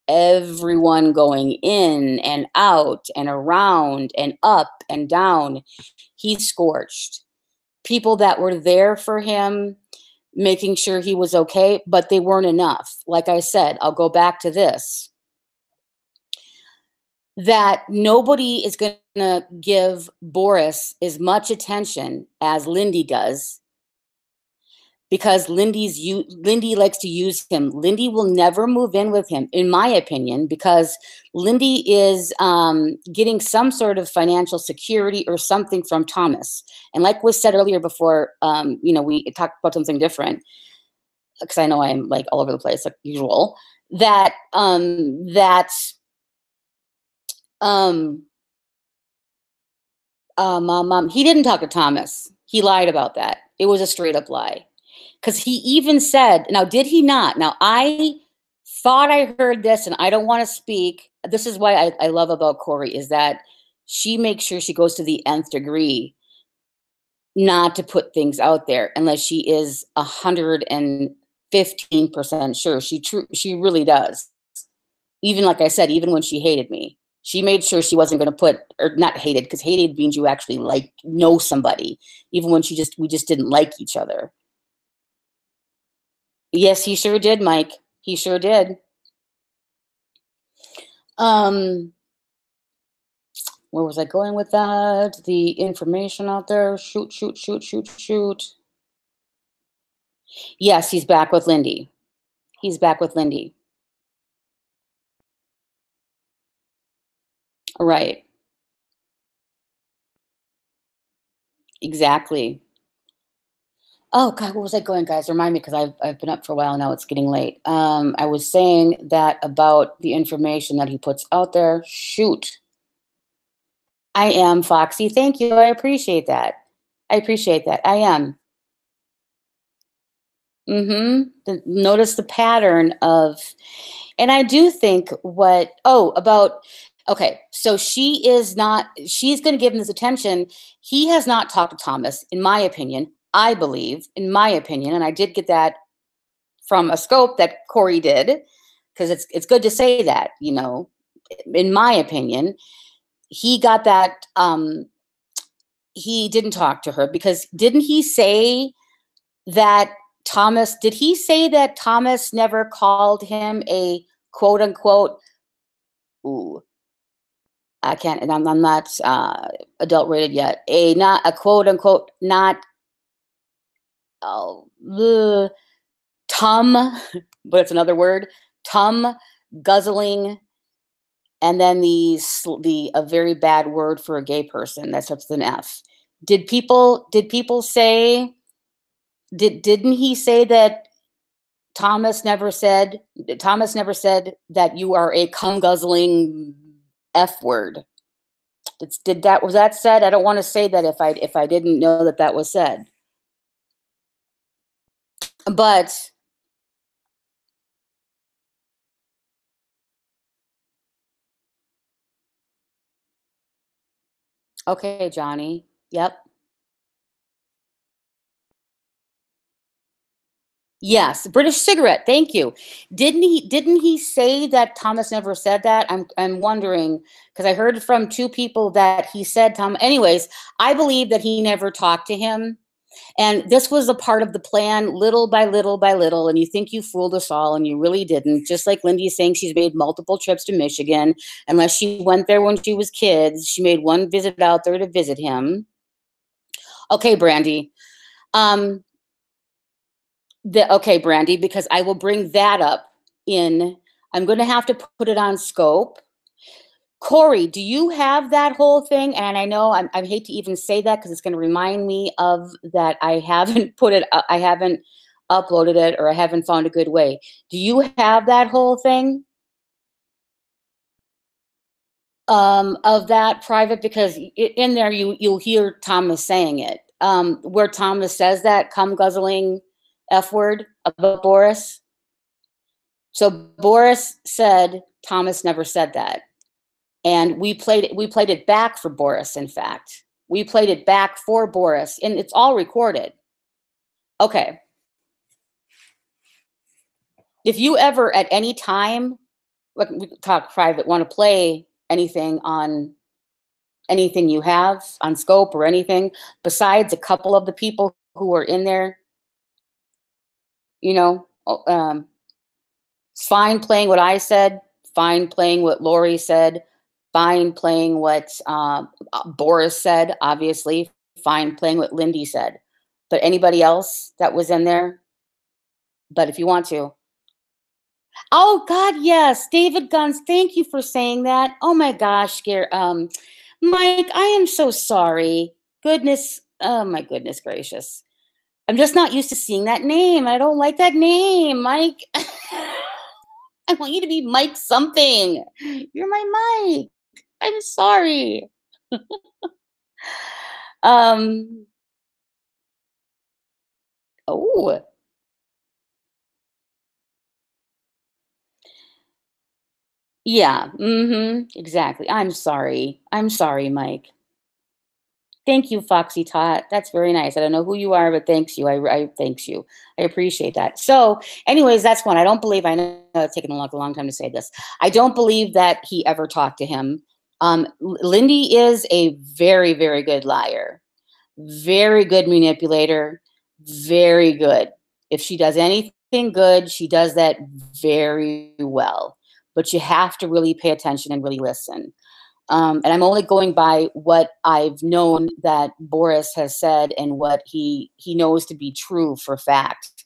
Everyone going in and out and around and up and down. He scorched. People that were there for him, making sure he was okay, but they weren't enough. Like I said, I'll go back to this. That nobody is going to give Boris as much attention as Lindy does, because Lindy likes to use him. Lindy will never move in with him, in my opinion, because Lindy is getting some sort of financial security or something from Thomas. And like was said earlier before, we talked about something different, because I know I'm like all over the place like usual, that he didn't talk to Thomas. He lied about that. It was a straight up lie. Because he even said, now, did he not? Now, I thought I heard this, and I don't want to speak. This is why I love about Corey, is that she makes sure she goes to the nth degree not to put things out there unless she is 115% sure. She really does. Even like I said, even when she hated me, she made sure she wasn't going to put, or not hated, because hated means you actually know somebody, even when we just didn't like each other. Yes, he sure did, Mike. He sure did. Where was I going with that? The information out there. Shoot. Yes, he's back with Lindy. He's back with Lindy. Right. Exactly. Oh God, what was I going, guys? Remind me because I've been up for a while now. It's getting late. I was saying that about the information that he puts out there. Shoot, I am Foxy. Thank you. I appreciate that. I appreciate that. I am. Notice the pattern of, and I do think what. Oh, about. Okay, so she is not. She's going to give him this attention. He has not talked to Thomas, in my opinion. I believe, in my opinion, and I did get that from a scope that Corey did, because it's good to say that, in my opinion, he got that he didn't talk to her because didn't he say that did he say that Thomas never called him a quote unquote, ooh, I can't, and I'm not adult rated yet, a not a quote unquote, not, oh, tum, but it's another word, tum guzzling, and then the a very bad word for a gay person that starts with an F. Did people say, didn't he say that Thomas never said that you are a cum guzzling F word? Was that said? I don't want to say that if I didn't know that that was said. But okay, Johnny. Yep. Yes, British cigarette. Thank you. Didn't he say that Thomas never said that? I'm wondering because I heard from two people that he said Tom. Anyways, I believe that he never talked to him, and this was a part of the plan, little by little by little. And you think you fooled us all, and you really didn't. Just like Lindy is saying, she's made multiple trips to Michigan. Unless she went there when she was kids, she made one visit out there to visit him. Okay, Brandy. Um, okay, Brandy, because I will bring that up in. I'm going to have to put it on scope. Corey, do you have that whole thing? And I know I hate to even say that because it's going to remind me of that I haven't put it, I haven't uploaded it, or I haven't found a good way. Do you have that whole thing of that private? Because in there you'll hear Thomas saying it, where Thomas says that cum guzzling F word about Boris. So Boris said Thomas never said that. And we played it back for Boris, in fact. We played it back for Boris, and it's all recorded. Okay. If you ever at any time, like we talk private, want to play anything on anything you have on scope or anything, besides a couple of the people who are in there, you know, it's fine playing what I said, fine playing what Lori said, fine playing what Boris said, obviously, fine playing what Lindy said. But anybody else that was in there, but if you want to. Oh God, yes, David Guns, thank you for saying that. Oh my gosh, Mike, I am so sorry. Goodness, oh my goodness gracious. I'm just not used to seeing that name. I don't like that name, Mike. I want you to be Mike something. You're my Mike. I'm sorry. um. Oh. Yeah. Exactly. I'm sorry. I'm sorry, Mike. Thank you, Foxy Tot. That's very nice. I don't know who you are, but thanks you. I thanks you. I appreciate that. So, anyways, that's one. I don't believe. I know it's taken a long time to say this. I don't believe that he ever talked to him. Lindy is a very, very good liar, very good manipulator, very good. If she does anything good, she does that very well. But you have to really pay attention and really listen. And I'm only going by what I've known that Boris has said and what he knows to be true for fact.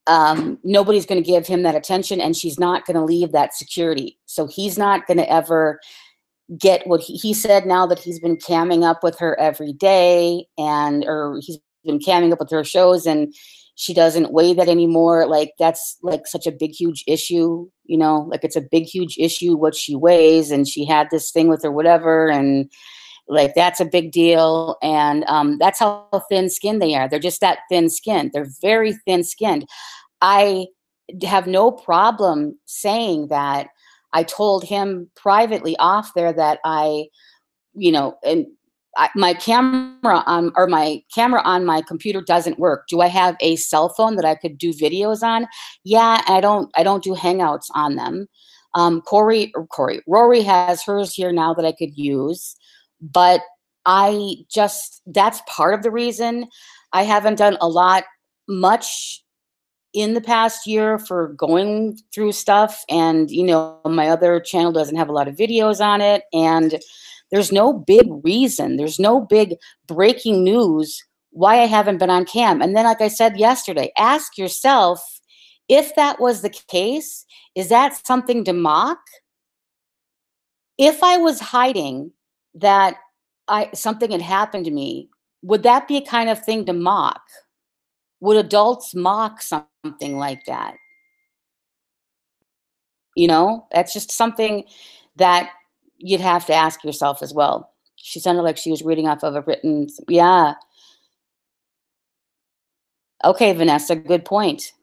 Nobody's going to give him that attention, and she's not going to leave that security. So he's not going to ever get what he said now that he's been camming up with her every day, or he's been camming up with her shows, and she doesn't weigh that anymore. Like, that's like such a big, huge issue, you know, like it's a big, huge issue what she weighs, and she had this thing with her, whatever. And like, that's a big deal. And that's how thin skinned they are. They're just that thin skinned. They're very thin skinned. I have no problem saying that I told him privately off there that my camera on my computer doesn't work. Do I have a cell phone that I could do videos on? Yeah, I don't do Hangouts on them. Rory has hers here now that I could use, but that's part of the reason I haven't done much in the past year for going through stuff. And, my other channel doesn't have a lot of videos on it. And there's no big reason. There's no big breaking news why I haven't been on cam. And then, like I said yesterday, ask yourself, if that was the case, is that something to mock? If I was hiding that something had happened to me, would that be a kind of thing to mock? Would adults mock something like that? That's just something that you'd have to ask yourself as well. She sounded like she was reading off of a written, yeah. Okay, Vanessa, good point.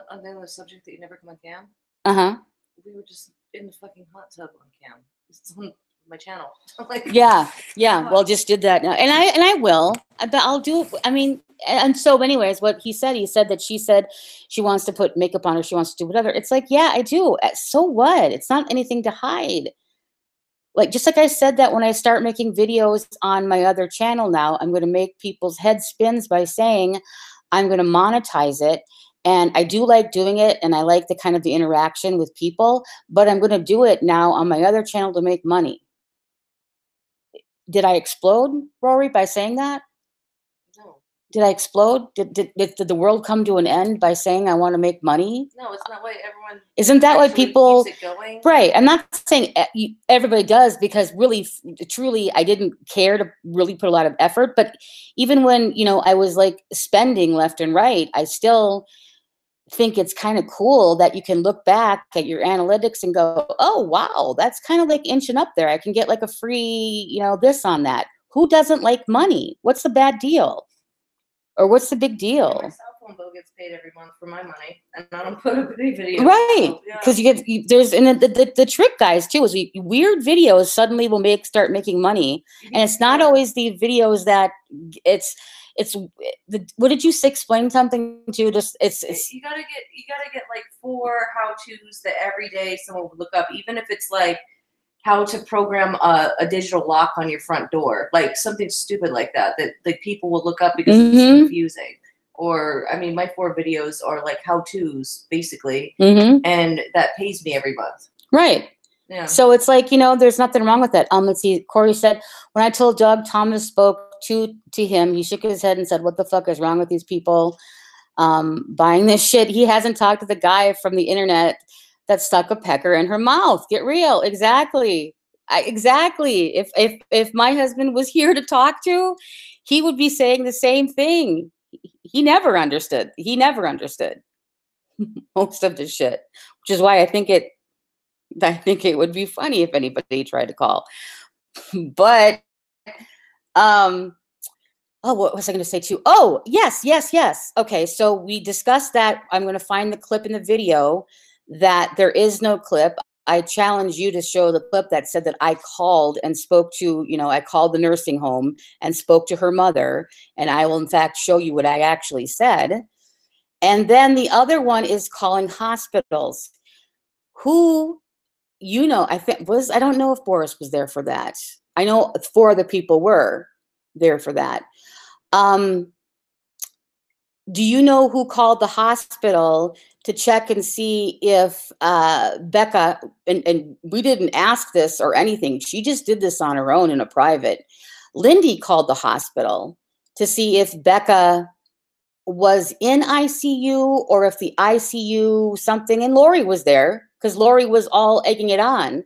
On the subject that you never come on cam? Uh-huh. We were just in the fucking hot tub on cam. It's on my channel. Yeah. Well, just did that now. And I will. But I'll do, and so anyways, what he said that she said she wants to put makeup on her, she wants to do whatever. It's like, yeah, I do. So what? It's not anything to hide. Like, just like I said that when I start making videos on my other channel now, I'm going to make people's head spins by saying I'm going to monetize it. And I do like doing it, and I like the kind of the interaction with people, but I'm going to do it now on my other channel to make money. Did I explode, Rory, by saying that? No. Did I explode? Did the world come to an end by saying I want to make money? No, it's not why everyone. Isn't that why people? Keeps it going? Right. I'm not saying everybody does, because really, truly, I didn't care to really put a lot of effort. But even when I was like spending left and right, I still think it's kind of cool that you can look back at your analytics and go, oh, wow, that's kind of like inching up there. I can get like a free, this on that. Who doesn't like money? What's the bad deal? Or what's the big deal? My cell phone bill gets paid every month for my money, and I don't put up any videos. Right. Because the trick, guys, too, is weird videos suddenly will start making money. And it's not always the videos that what did you say? Explain something to just you gotta get like 4 how-tos that every day someone would look up, even if it's like how to program a digital lock on your front door, like something stupid like that like people will look up because it's confusing. Or my 4 videos are like how-tos basically, and that pays me every month. Right. Yeah. So it's like, there's nothing wrong with that. Let's see. Corey said, when I told Doug Thomas spoke to him, he shook his head and said, what the fuck is wrong with these people buying this shit? He hasn't talked to the guy from the internet that stuck a pecker in her mouth. Get real. Exactly. Exactly. If my husband was here to talk to, he would be saying the same thing. He never understood. Most of the shit, which is why I think it would be funny if anybody tried to call. But, what was I going to say too? Oh, yes. Okay, so we discussed that. I'm going to find the clip in the video that there is no clip. I challenge you to show the clip that said that I called and spoke to, I called the nursing home and spoke to her mother, and I will in fact show you what I actually said. And then the other one is calling hospitals. Who, I don't know if Boris was there for that. I know 4 other people were there for that. Do you know who called the hospital to check and see if Becca, and we didn't ask this or anything, she just did this on her own in a private. Lindy called the hospital to see if Becca was in ICU or if the ICU something, and Lori was there because Lori was all egging it on.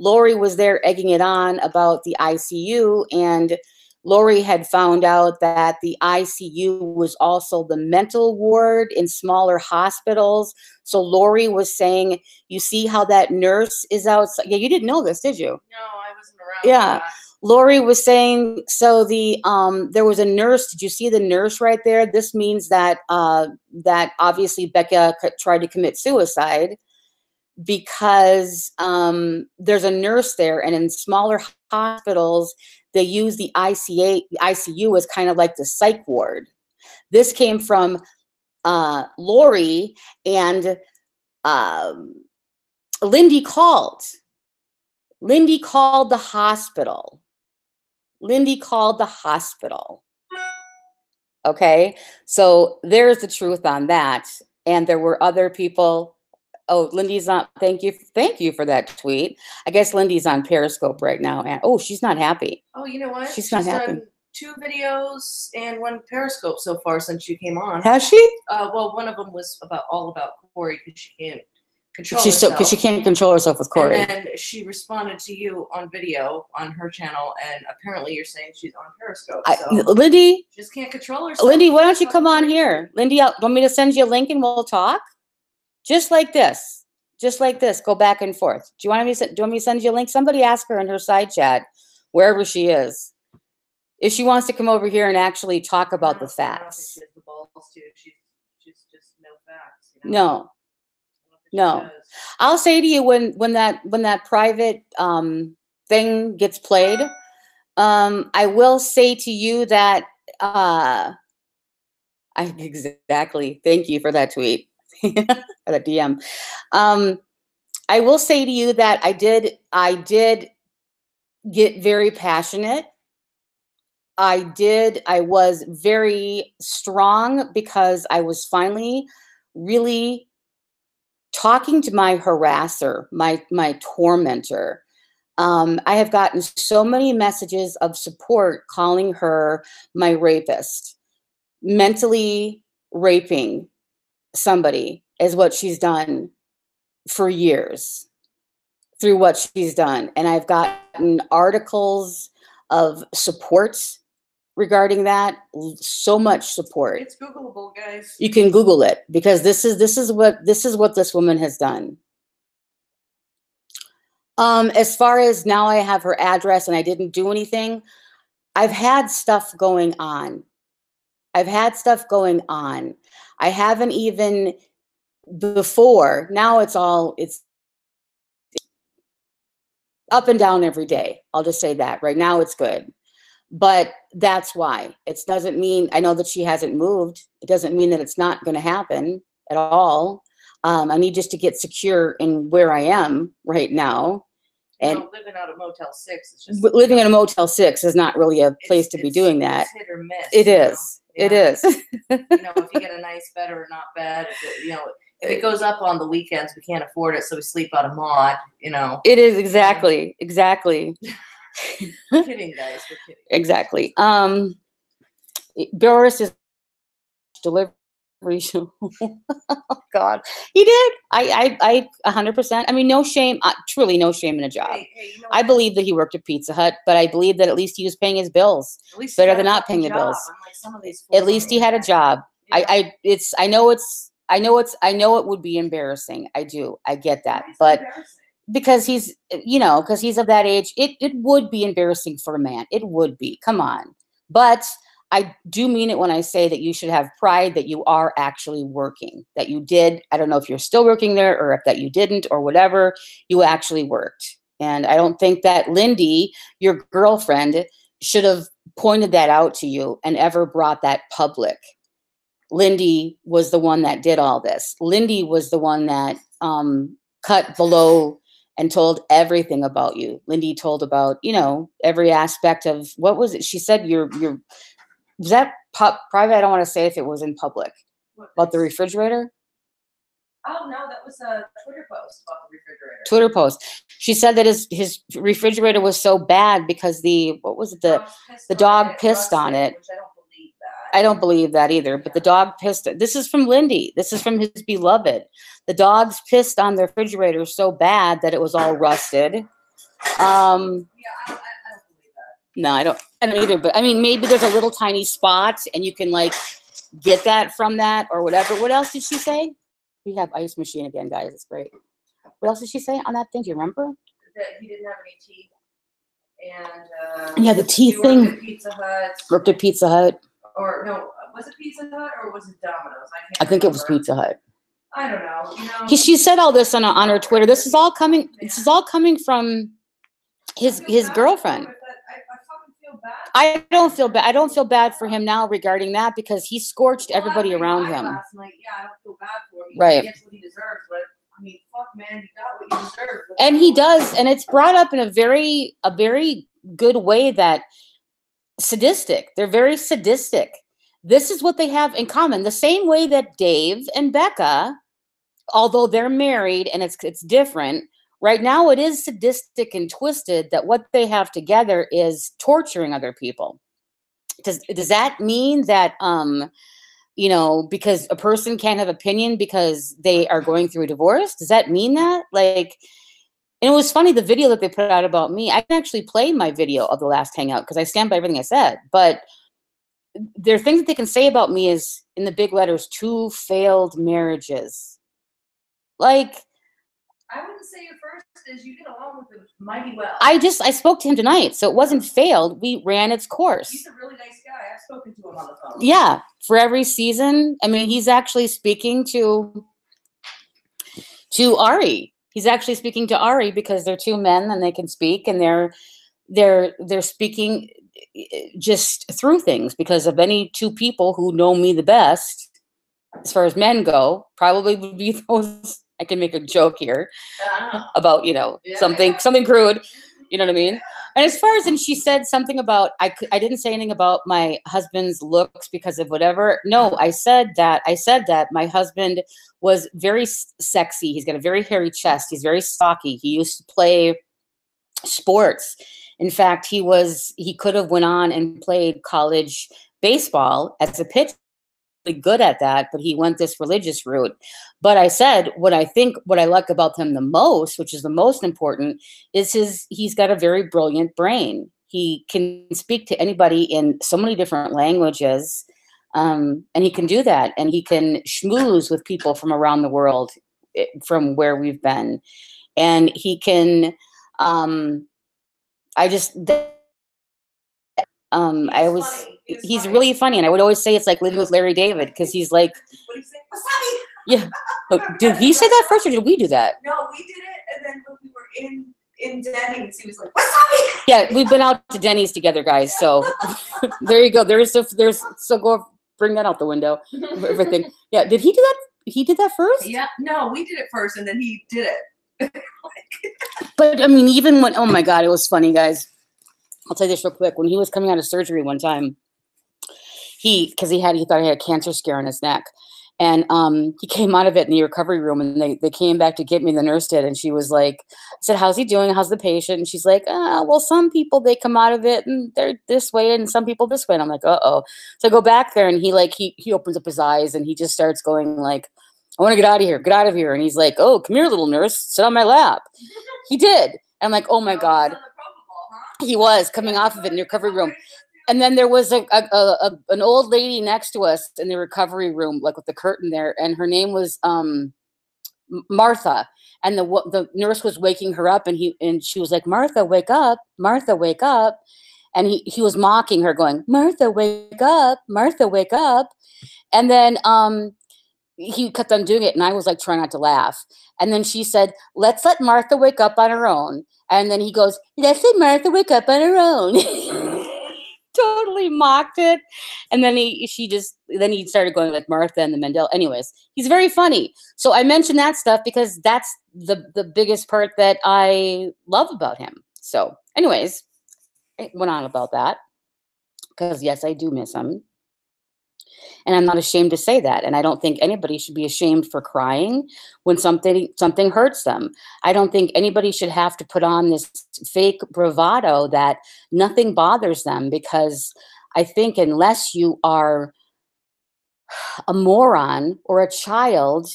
Lori was there egging it on about the ICU, and Lori had found out that the ICU was also the mental ward in smaller hospitals. So Lori was saying, you see how that nurse is outside? Yeah, you didn't know this, did you? No, I wasn't around. Yeah. Lori was saying, so there was a nurse. Did you see the nurse right there? This means that that obviously Becca tried to commit suicide, because there's a nurse there, and in smaller hospitals, they use the ICU as kind of like the psych ward. This came from Lori, and Lindy called. Lindy called the hospital. Lindy called the hospital. Okay, so there's the truth on that. And there were other people. Oh, Lindy's on. Thank you for that tweet. I guess Lindy's on Periscope right now, and oh, she's not happy. Oh, you know what? She's not happy. Done 2 videos and 1 Periscope so far since you came on. Has she? Well, one of them was all about Corey, because she can't control herself. Because she can't control herself with Corey. And she responded to you on video on her channel, and apparently you're saying she's on Periscope. So Lindy she just can't control herself. Lindy, why don't you come on here? Lindy, want me to send you a link and we'll talk? Just like this. Just like this. Go back and forth. Do you want me to send you a link? Somebody ask her in her side chat, wherever she is, if she wants to come over here and actually talk about the facts. I don't think she has the balls to. She's just no facts. You know? No. I'll say to you, when that private thing gets played, I will say to you that exactly. Thank you for that tweet. That DM. I will say to you that I did get very passionate. I was very strong, because I was finally really talking to my harasser, my tormentor. I have gotten so many messages of support calling her my rapist. Mentally raping somebody is what she's done for years, through what she's done. And I've gotten articles of support regarding that. So much support. It's Googleable, guys. You can Google it, because this is what this woman has done. As far as now, I have her address and I didn't do anything. I've had stuff going on. I haven't even before. Now it's up and down every day. I'll just say that. Right now it's good. But that's why. It doesn't mean, I know that she hasn't moved. It doesn't mean that it's not going to happen at all. I need just to get secure in where I am right now. And living out of Motel 6 is just, living in a Motel 6 is not really a place to be doing that. It's hit or miss. It is. Yeah. It is. If you get a nice bed or not bed, if it goes up on the weekends, we can't afford it, so we sleep out of mod. It is exactly. We're kidding, guys. We're kidding. Exactly. Boris is delivery. Oh God, he did. I 100%. I mean, no shame. Truly, no shame in a job. Hey, I believe that he worked at Pizza Hut, but I believe that at least he was paying his bills. At least better than not paying the bills. Unlike some of these at least he had a job. Yeah. I know it would be embarrassing. I do. I get that, but because he's of that age, it would be embarrassing for a man. It would be. Come on, but. I do mean it when I say that you should have pride that you are actually working, that you did. I don't know if you're still working there or if that you didn't or whatever, you actually worked. And I don't think that Lindy, your girlfriend, should have pointed that out to you and ever brought that public. Lindy was the one that did all this. Lindy was the one that cut below and told everything about you. Lindy told about, every aspect of, what was it? She said was that private? I don't want to say if it was in public. About the refrigerator? Oh, no, that was a Twitter post about the refrigerator. Twitter post. She said that his refrigerator was so bad because the dog pissed on it. Which I don't believe that. I don't believe that either, but the dog pissed. This is from Lindy. This is from his beloved. The dogs pissed on the refrigerator so bad that it was all rusted. Yeah, I don't believe that. No, I don't either. But I mean, maybe there's a little tiny spot, and you can like get that from that or whatever. What else did she say? We have ice machine again, guys. It's great. What else did she say on that thing? Do you remember? That he didn't have any teeth. And yeah, the teeth he thing. Worked at Pizza Hut. Worked at Pizza Hut. Or no, was it Pizza Hut or was it Domino's? I think it was Pizza Hut. I don't know. You know, she said all this on her Twitter. This is all coming. This is all coming from his girlfriend. I don't feel bad. I don't feel bad for him now regarding that because he scorched everybody around him. Last night. Yeah, I don't feel bad for him. Right. He gets what he deserves, but I mean, fuck, man, you got what you deserve. And he does, and it's brought up in a very good way that sadistic. They're very sadistic. This is what they have in common. The same way that Dave and Becca, although they're married and it's different, right now it is sadistic and twisted that what they have together is torturing other people. Does that mean that you know, because a person can't have opinion because they are going through a divorce? Does that mean that? Like, and it was funny, the video that they put out about me, I can actually play my video of the last hangout because I stand by everything I said, but there are things that they can say about me is in the big letters, 2 failed marriages. Like, I wouldn't say your first is you get along with him mighty well. I spoke to him tonight, so it wasn't failed. We ran its course. He's a really nice guy. I've spoken to him on the phone. Yeah, for every season. I mean, he's actually speaking to Ari. He's actually speaking to Ari because they're 2 men and they can speak, and they're speaking just through things because of any 2 people who know me the best as far as men go probably would be those. I can make a joke here about, you know, something crude, you know what I mean? And as far as, and she said something about, I didn't say anything about my husband's looks because of whatever. No, I said that my husband was very sexy. He's got a very hairy chest. He's very stocky. He used to play sports. In fact, he could have went on and played college baseball as a pitcher. Good at that, but he went this religious route. But I said what I like about him the most, which is the most important, is he's got a very brilliant brain. He can speak to anybody in so many different languages, and he can do that, and he can schmooze with people from around the world, from where we've been, and he can. He's really funny, and I would always say it's like living with Larry David because he's like, what do you say? Wasabi. Yeah. Did he say that first, or did we do that? No, we did it, and then when we were in Denny's, he was like, wasabi. Yeah, we've been out to Denny's together, guys. So there you go. So go bring that out the window. Everything. Yeah. Did he do that? He did that first? Yeah. No, we did it first, and then he did it. But I mean, even when, oh my God, it was funny, guys. I'll tell you this real quick. When he was coming out of surgery one time, he thought he had a cancer scare on his neck. And he came out of it in the recovery room, and they came back to get me, the nurse did. And she was like, I said, how's he doing? How's the patient? And she's like, well, some people, they come out of it and they're this way, and some people this way. And I'm like, uh-oh. So I go back there, and he opens up his eyes, and he just starts going like, I want to get out of here. And he's like, oh, come here, little nurse, sit on my lap. He did. And I'm like, oh my God. He was coming off of it in the recovery room. And then there was an old lady next to us in the recovery room, like with the curtain there, and her name was Martha. And the nurse was waking her up, and she was like, Martha, wake up, Martha, wake up. And he was mocking her, going, Martha, wake up, Martha, wake up. And then he kept on doing it, and I was like trying not to laugh. And then she said, let's let Martha wake up on her own. And then he goes, let's let Martha wake up on her own. Totally mocked it. And then he started going like Martha and the Mandela. Anyways, he's very funny. So I mentioned that stuff because that's the biggest part that I love about him. So anyways, I went on about that because yes, I do miss him. And I'm not ashamed to say that. And I don't think anybody should be ashamed for crying when something hurts them. I don't think anybody should have to put on this fake bravado that nothing bothers them, because I think unless you are a moron or a child,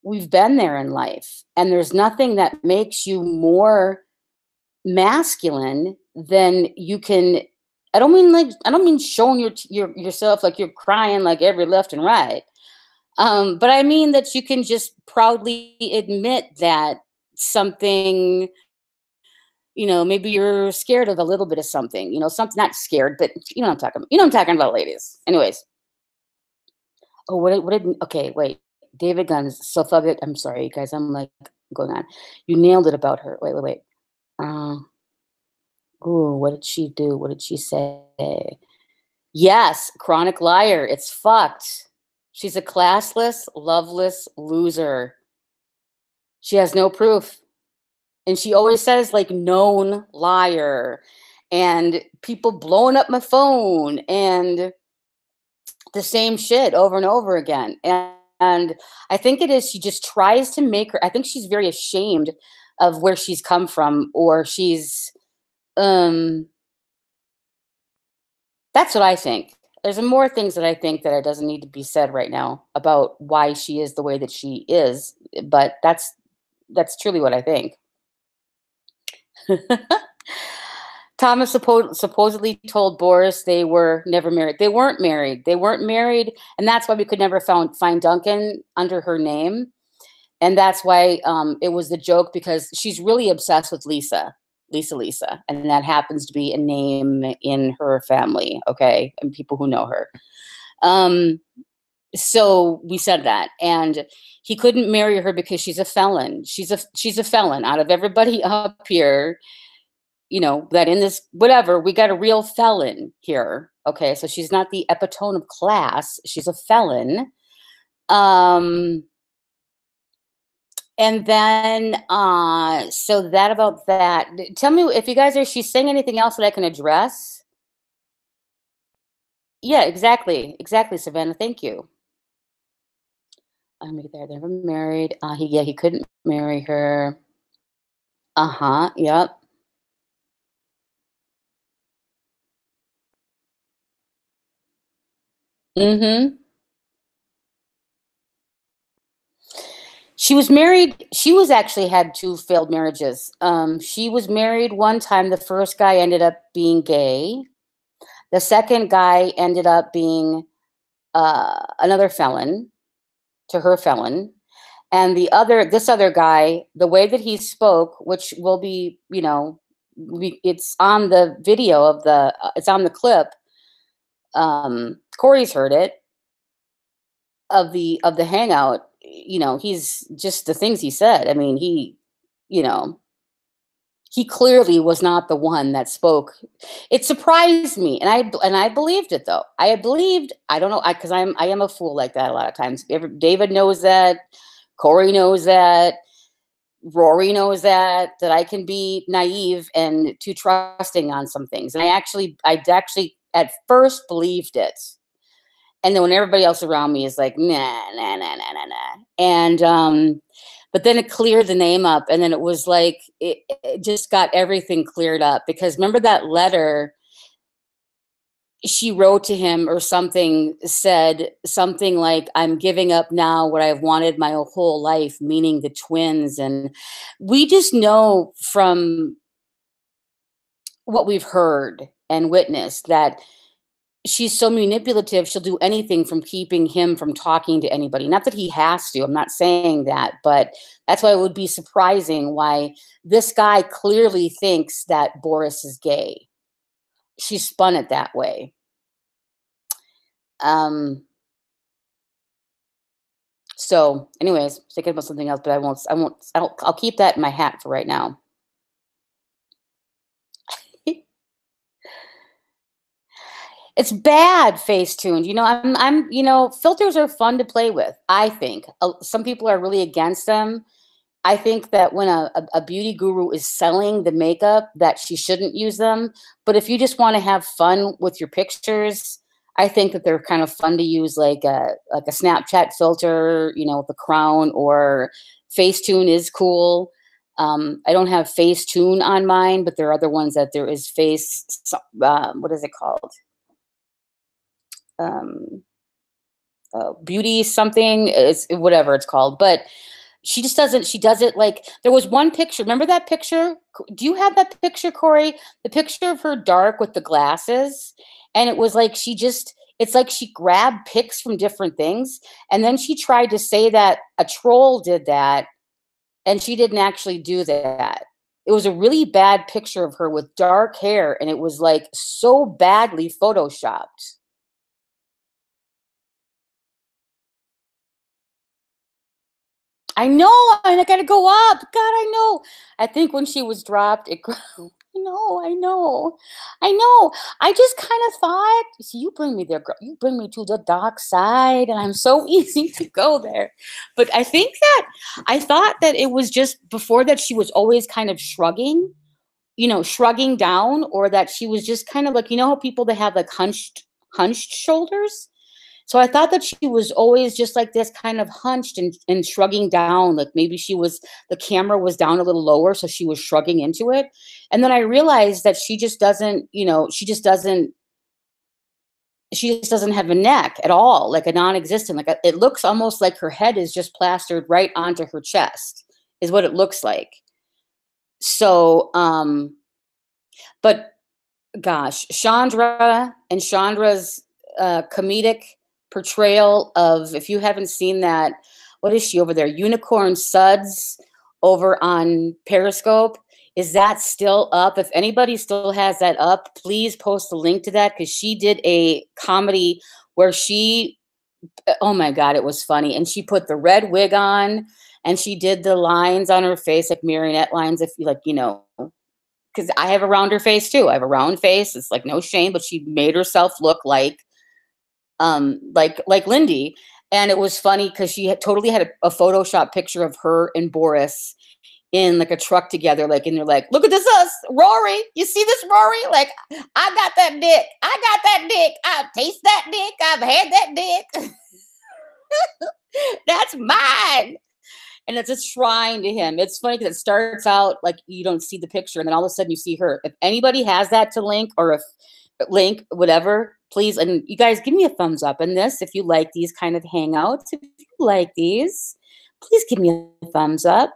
we've been there in life. And there's nothing that makes you more masculine, then you can. I don't mean showing yourself like you're crying like every left and right. But I mean that you can just proudly admit that something, maybe you're scared of a little bit of something, something not scared, but you know what I'm talking about. You know what I'm talking about, ladies. Anyways. Oh, okay, wait. David Gunn's Sophia. I'm sorry, you guys. I'm like going on. You nailed it about her. Wait. Uh, ooh, what did she do? What did she say? Yes, chronic liar. It's fucked. She's a classless, loveless loser. She has no proof. And she always says, like, known liar. And people blowing up my phone and the same shit over and over again. And I think it is, she just tries to make her, I think she's very ashamed of where she's come from, or she's, that's what I think. There's more things that I think that it doesn't need to be said right now about why she is the way that she is, but that's truly what I think. Thomas supposedly told Boris they were never married. They weren't married. They weren't married, and that's why we could never find Duncan under her name. And that's why it was the joke, because she's really obsessed with Lisa, and that happens to be a name in her family, okay, and people who know her. So we said that, and he couldn't marry her because she's a felon. She's a felon. Out of everybody up here, that in this whatever, we got a real felon here. Okay, so she's not the epitome of class. She's a felon. And then, so that about that. Tell me if you guys are, she's saying anything else that I can address? Yeah, exactly. Exactly, Savannah. Thank you. They're never married. He couldn't marry her. Uh-huh. Yep. Mm-hmm. She was married. She was actually had two failed marriages. She was married one time. The first guy ended up being gay. The second guy ended up being another felon to her felon. And this other guy, the way that he spoke, which will be, it's on the video of it's on the clip. Corey's heard it of the hangout. He's just the things he said. I mean, he clearly was not the one that spoke. It surprised me, and I believed it though. I don't know, because I am a fool like that a lot of times. David knows that, Corey knows that, Rory knows that I can be naive and too trusting on some things. And I actually at first believed it. And then when everybody else around me is like, nah. And, but then it cleared the name up, and then it was like, it just got everything cleared up. Because remember that letter she wrote to him or something, said something like, I'm giving up now what I've wanted my whole life, meaning the twins. And we just know from what we've heard and witnessed that she's so manipulative, she'll do anything from keeping him from talking to anybody. Not that he has to, I'm not saying that, but that's why it would be surprising why this guy clearly thinks that Boris is gay. She spun it that way. So anyways, thinking about something else, but I'll keep that in my hat for right now. It's bad, Facetune. Filters are fun to play with, I think. Some people are really against them. I think that when a beauty guru is selling the makeup, that she shouldn't use them. But if you just want to have fun with your pictures, I think that they're kind of fun to use, like a Snapchat filter, with a crown, or Facetune is cool. I don't have Facetune on mine, but there are other ones that there is what is it called? Beauty something, it's whatever it's called. But She just doesn't, she does it like, there was one picture. Remember that picture? Do you have that picture, Corey? The picture of her dark with the glasses. And it was like, it's like she grabbed pics from different things. And then she tried to say that a troll did that. And she didn't actually do that. It was a really bad picture of her with dark hair. And it was like so badly photoshopped. I know, and I gotta go up. God, I know. I think when she was dropped, it grew. I know. I just kind of thought, see, you bring me there, girl. You bring me to the dark side, and I'm so easy to go there. But I thought that it was just before that she was always kind of shrugging, shrugging down, or that she was just kind of like, how people that have like hunched shoulders. So I thought that she was always just like this, kind of hunched and shrugging down. Like maybe the camera was down a little lower, so she was shrugging into it. And then I realized that she just doesn't, she just doesn't have a neck at all, like a non-existent. Like it looks almost like her head is just plastered right onto her chest, is what it looks like. So, but gosh, Chandra and Chandra's comedic portrayal of, if you haven't seen that, what is she over there? Unicorn Suds over on Periscope. Is that still up? If anybody still has that up, please post a link to that, because she did a comedy where oh my God, it was funny. And she put the red wig on and she did the lines on her face, like marionette lines, if you like, because I have a rounder face too. I have a round face. It's like no shame, but she made herself look like Lindy. And it was funny because she totally had a Photoshop picture of her and Boris in like a truck together, like, and they're like, look at this, us, Rory. You see this, Rory? Like, I got that dick. I taste that dick. I've had that dick. That's mine. And it's a shrine to him. It's funny because it starts out like you don't see the picture, and then all of a sudden you see her. If anybody has that to link, or if link, whatever, please, and you guys give me a thumbs up in this if you like these kind of hangouts. If you like these, please give me a thumbs up.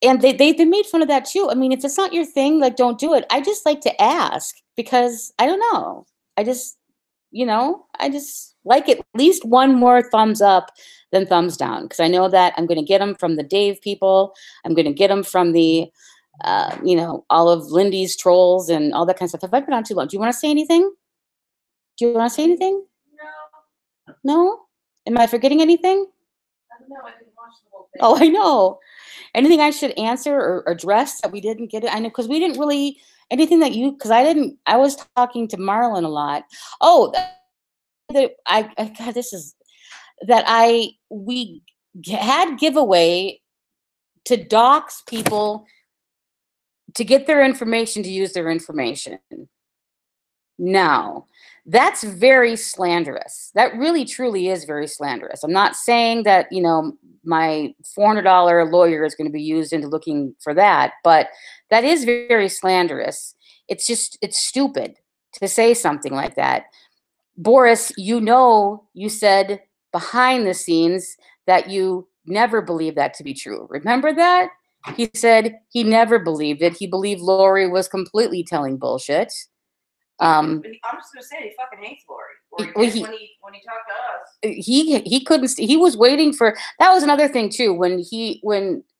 And they made fun of that too. I mean, if it's not your thing, like, don't do it. I just like to ask because I don't know. I just like at least one more thumbs up than thumbs down, because I know that I'm going to get them from the Dave people. I'm going to get them from the, all of Lindy's trolls and all that kind of stuff. Have I been on too long? Do you want to say anything? No. No? Am I forgetting anything? I don't know. I didn't watch the whole thing. Oh, I know. Anything I should answer or address that we didn't get it? I know, because we didn't really, anything that I was talking to Marlon a lot. Oh, we had giveaway to dox people to get their information, to use their information. Now, that's very slanderous. That really, truly is very slanderous. I'm not saying that, my $400 lawyer is going to be used into looking for that, but that is very slanderous. It's stupid to say something like that. Boris, you said behind the scenes that you never believed that to be true. Remember that? He said he never believed it. He believed Lori was completely telling bullshit. I'm just gonna say he fucking hates Lori. When he talked to us. He couldn't. He was waiting for. That was another thing too. He was super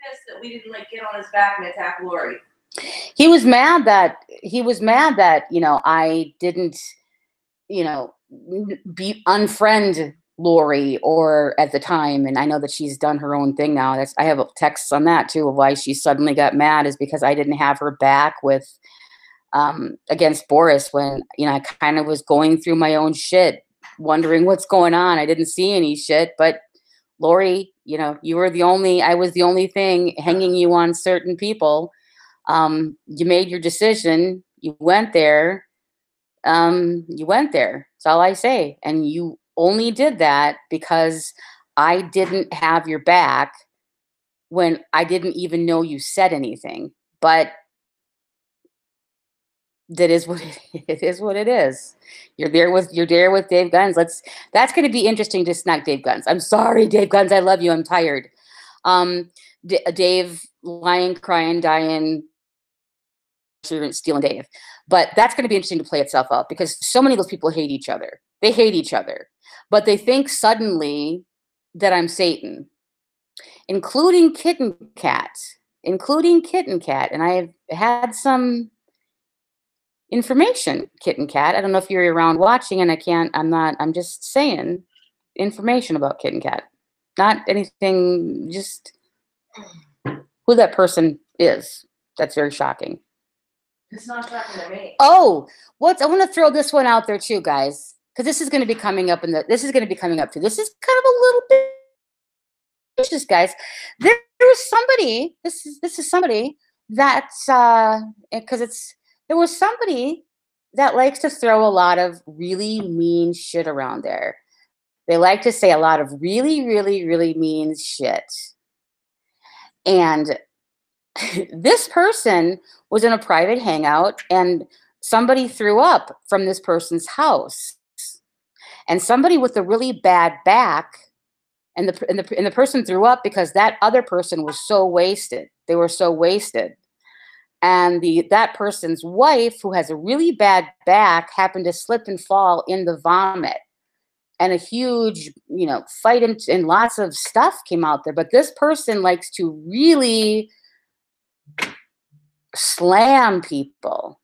pissed that we didn't like get on his back and attack Lori. He was mad that I didn't be unfriend Lori, or at the time, and I know that she's done her own thing now. I have texts on that too, of why she suddenly got mad, is because I didn't have her back with against Boris, when I kind of was going through my own shit, wondering what's going on. I didn't see any shit, but Lori, I was the only thing hanging you on certain people. You made your decision. You went there. That's all I say. And you only did that because I didn't have your back when I didn't even know you said anything. But That is what it is what it is. You're there with Dave Guns. That's going to be interesting. Just not Dave Guns. I'm sorry, Dave Guns. I love you. I'm tired. Um, Dave lying, crying, dying, stealing Dave. But that's going to be interesting to play itself out because so many of those people hate each other. They hate each other, but they think suddenly that I'm Satan, including Kitten Cat, and I've had some information, Kitten Cat. I don't know if you're around watching, and I'm just saying information about Kitten Cat. Not anything, just who that person is. That's very shocking. It's not shocking to me. Oh, I want to throw this one out there too, guys, because this is going to be coming up this is going to be coming up too. This is kind of a little bit vicious, guys. There was somebody, this is somebody that's, there was somebody that likes to throw a lot of really mean shit around there. They like to say a lot of really, really, really mean shit. And this person was in a private hangout and somebody threw up from this person's house. And somebody with a really bad back, and the person threw up because that other person was so wasted. They were so wasted. And that person's wife, who has a really bad back, happened to slip and fall in the vomit. And a huge, fight and lots of stuff came out there. But this person likes to really slam people.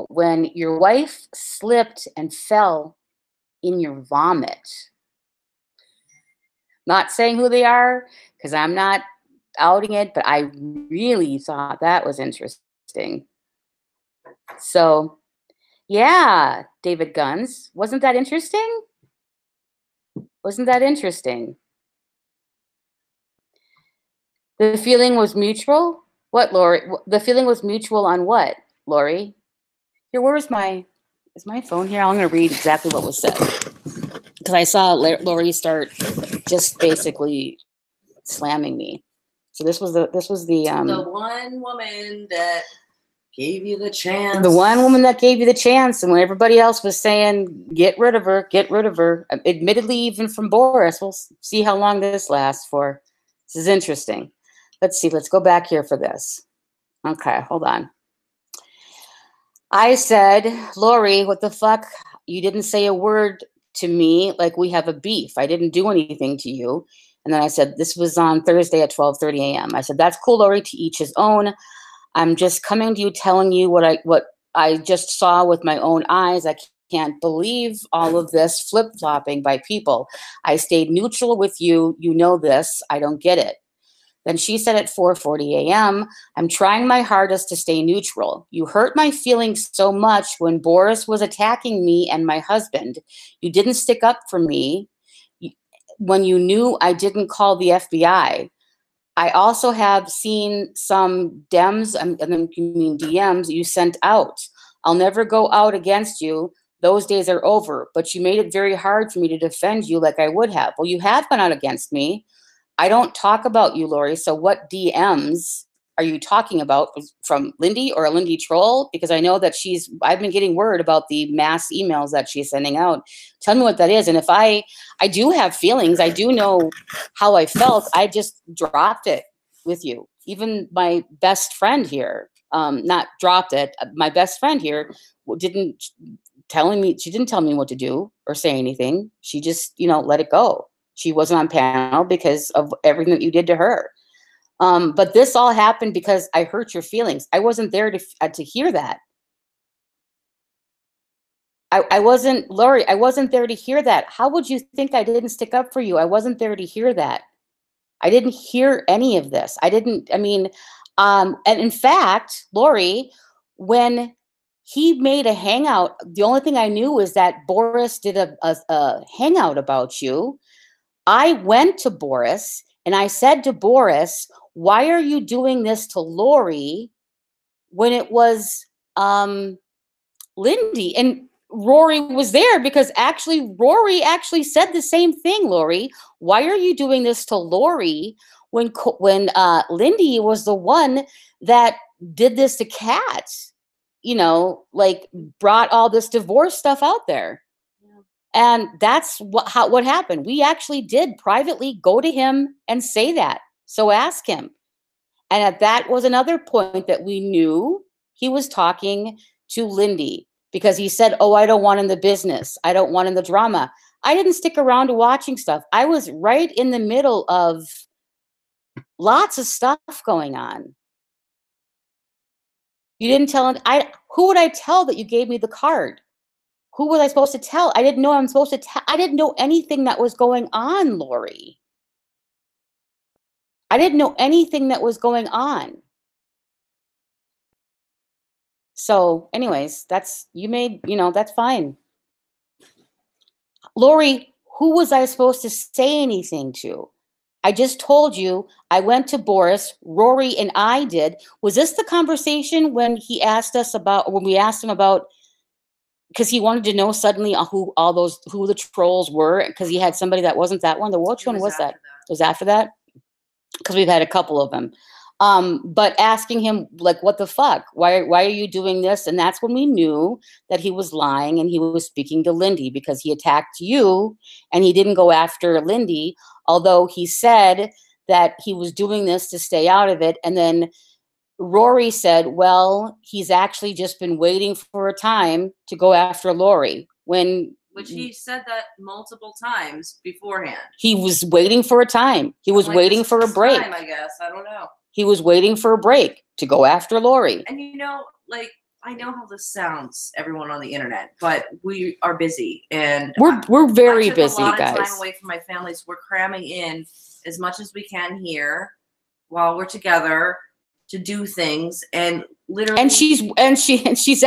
When your wife slipped and fell in your vomit. Not saying who they are, because I'm not outing it, but I really thought that was interesting. So, yeah, David Guns. Wasn't that interesting? Wasn't that interesting? The feeling was mutual? What, Lori? The feeling was mutual on what, Lori? Here, is my phone here? I'm going to read exactly what was said. Because I saw Lori start just basically slamming me. So this was the one woman that gave you the chance. The one woman that gave you the chance, and when everybody else was saying, get rid of her, admittedly, even from Boris. We'll see how long this lasts for. This is interesting. Let's see. Let's go back here for this. Okay, hold on. I said, Lori, what the fuck? You didn't say a word to me like we have a beef. I didn't do anything to you. And then I said, this was on Thursday at 12:30 a.m. I said, that's cool, Lori, to each his own. I'm just coming to you, telling you what I just saw with my own eyes. I can't believe all of this flip-flopping by people. I stayed neutral with you. You know this. I don't get it. Then she said at 4:40 a.m., I'm trying my hardest to stay neutral. You hurt my feelings so much when Boris was attacking me and my husband. You didn't stick up for me when you knew I didn't call the FBI. I also have seen some DMs you sent out. I'll never go out against you. Those days are over, but you made it very hard for me to defend you like I would have. Well, you have gone out against me. I don't talk about you, Lori. So what DMs are you talking about, from Lindy or a Lindy troll? Because I know that I've been getting word about the mass emails that she's sending out. Tell me what that is. And if I do have feelings, I do know how I felt. I just dropped it with you. Even my best friend here, not dropped it. My best friend here didn't tell me what to do or say anything. She just, let it go. She wasn't on panel because of everything that you did to her. But this all happened because I hurt your feelings. I wasn't there to hear that. I wasn't, Lori, I wasn't there to hear that. How would you think I didn't stick up for you? I wasn't there to hear that. I didn't hear any of this. And in fact, Lori, when he made a hangout, the only thing I knew was that Boris did a hangout about you. I went to Boris and I said to Boris, why are you doing this to Lori when it was Lindy? And Rory was there because Rory actually said the same thing, Lori. Why are you doing this to Lori when Lindy was the one that did this to Kat? you know, like brought all this divorce stuff out there. And that's what happened. We actually did privately go to him and say that. So ask him. And that was another point that we knew he was talking to Lindy, because he said, oh, I don't want in the business. I don't want in the drama. I didn't stick around to watching stuff. I was right in the middle of lots of stuff going on. You didn't tell him. Who would I tell that you gave me the card? Who was I supposed to tell? I didn't know I'm supposed to tell. I didn't know anything that was going on, Lori. I didn't know anything that was going on. So anyways, that's, that's fine. Lori, who was I supposed to say anything to? I just told you I went to Boris, Rory and I did. Was this the conversation when we asked him about, because he wanted to know suddenly who the trolls were, because he had somebody that wasn't that one. Which one was that? It was after that? Because we've had a couple of them. But asking him, like, what the fuck? Why are you doing this? And that's when we knew that he was lying and he was speaking to Lindy, because he attacked you and he didn't go after Lindy, although he said that he was doing this to stay out of it. And then Rory said, well, he's actually just been waiting for a time to go after Lori. Which he said that multiple times beforehand. He was waiting for a time. He was waiting for a break. I guess. I don't know. He was waiting for a break to go after Lori. And I know how this sounds, everyone on the internet, but we are busy, and we're very busy, a lot guys. Of time away from my families. We're cramming in as much as we can here while we're together to do things, and literally. And she's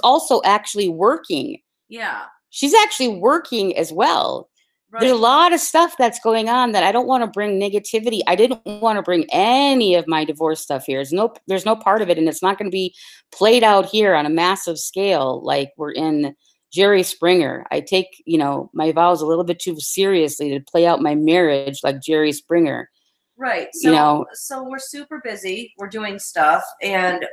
also actually working. Yeah. She's actually working as well. Right. There's a lot of stuff that's going on that I don't want to bring negativity. I didn't want to bring any of my divorce stuff here. There's no part of it, and it's not going to be played out here on a massive scale like we're in Jerry Springer. I take, my vows a little bit too seriously to play out my marriage like Jerry Springer. Right. So we're super busy. We're doing stuff, and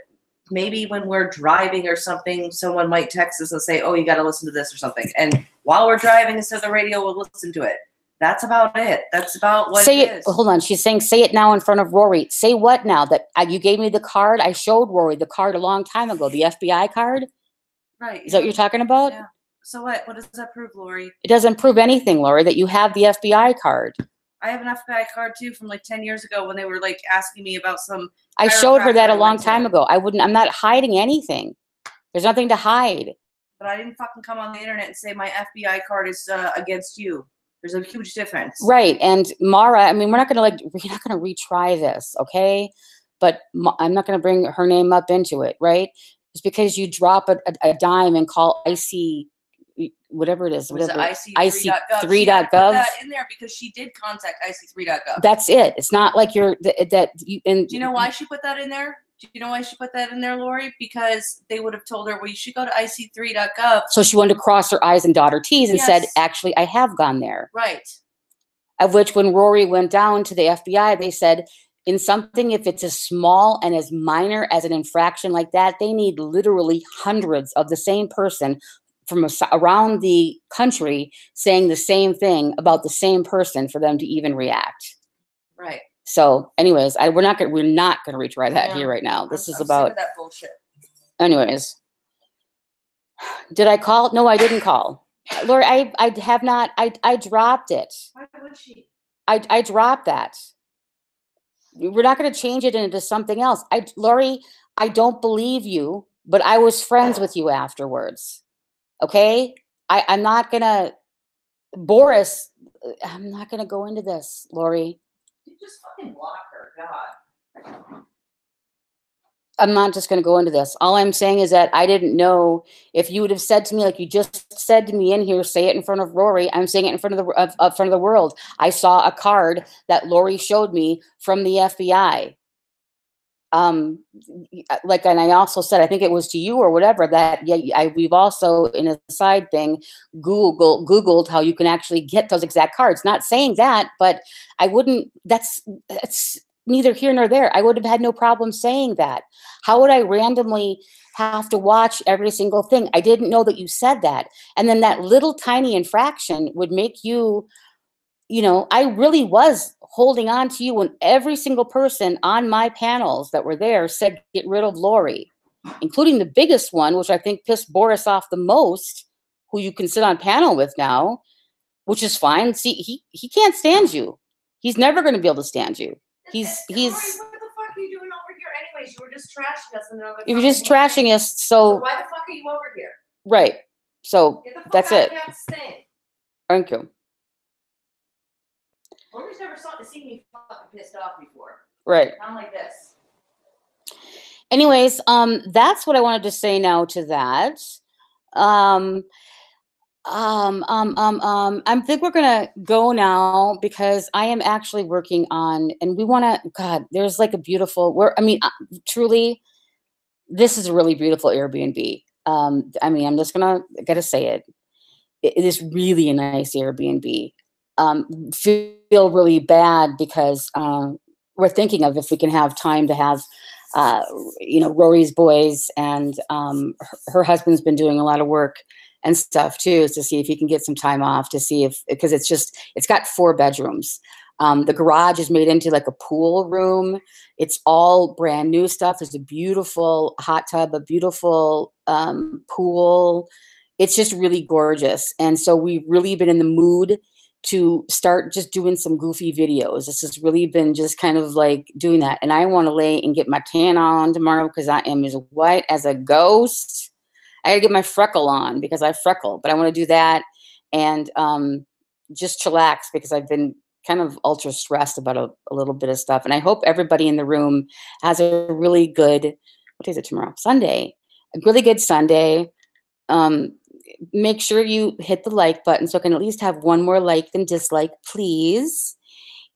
maybe when we're driving or something, someone might text us and say, oh, you got to listen to this or something. And while we're driving, instead of the radio, we'll listen to it. That's about it. That's about what it is. Hold on. She's saying, say it now in front of Rory. Say what now? That you gave me the card? I showed Rory the card a long time ago, the FBI card? Right. Is that what you're talking about? Yeah. So what? What does that prove, Lori? It doesn't prove anything, Lori, that you have the FBI card. I have an FBI card too from like 10 years ago when they were like asking me about some. I showed her that a long time ago. I'm not hiding anything. There's nothing to hide. But I didn't fucking come on the internet and say my FBI card is against you. There's a huge difference. Right. And Mara, I mean, we're not going to retry this. Okay. But I'm not going to bring her name up into it. Right. Just because you drop a dime and call IC, whatever it is, IC3.gov. IC3.gov. Put that in there because she did contact IC3.gov. That's it. It's not like do you know why she put that in there? Do you know why she put that in there, Lori? Because they would have told her, well, you should go to IC3.gov. So she wanted to cross her I's and dot her T's and said, actually, I have gone there. Right. Of which when Rory went down to the FBI, they said, in something, if it's as small and as minor as an infraction like that, they need literally hundreds of the same person from around the country saying the same thing about the same person for them to even react. Right. So, anyways, we're not going to retry that here right now. This is about sick of that bullshit. Anyways, did I call? No, I didn't call. Lori, I have not. I dropped it. Why would she? I dropped that. We're not going to change it into something else. Lori, I don't believe you, but I was friends with you afterwards. Okay? I'm not going to, Boris, I'm not going to go into this, Lori. You just fucking block her, God. I'm not just going to go into this. All I'm saying is that I didn't know if you would have said to me, like you just said to me in here, say it in front of Rory. I'm saying it in front of the world. I saw a card that Lori showed me from the FBI. And I also said, I think it was to you or whatever, that we've also, in a side thing, Googled how you can actually get those exact cards. Not saying that, but I wouldn't, that's neither here nor there. I would have had no problem saying that. How would I randomly have to watch every single thing? I didn't know that you said that. And then that little tiny infraction would make you, I really was holding on to you when every single person on my panels that were there said, get rid of Lori, including the biggest one, which I think pissed Boris off the most, who you can sit on panel with now, which is fine. See, he can't stand you. He's never going to be able to stand you. He's Lori, what the fuck are you doing over here anyways? You were just trashing us. You're just trashing us. So why the fuck are you over here? Right. So that's it. Thank you. Lori's never seen me fucking pissed off before. Right. Not like this. Anyways, that's what I wanted to say now to that. I think we're gonna go now because I am actually working on, and we want to. God, there's like a beautiful. Truly, this is a really beautiful Airbnb. I'm just gotta say it. It is really a nice Airbnb. Feel really bad because we're thinking of if we can have time to have, Rory's boys and her husband's been doing a lot of work and stuff too, to see if he can get some time off to see because it's got 4 bedrooms. The garage is made into like a pool room. It's all brand new stuff. There's a beautiful hot tub, a beautiful pool. It's just really gorgeous. And so we've really been in the mood to start just doing some goofy videos. This has really been just kind of like doing that. And I want to lay and get my tan on tomorrow because I am as white as a ghost. I gotta get my freckle on because I freckle, but I want to do that and just chillax because I've been kind of ultra stressed about a little bit of stuff. And I hope everybody in the room has a really good, what day is it tomorrow? Sunday. A really good Sunday. Make sure you hit the like button so I can at least have one more like than dislike, please.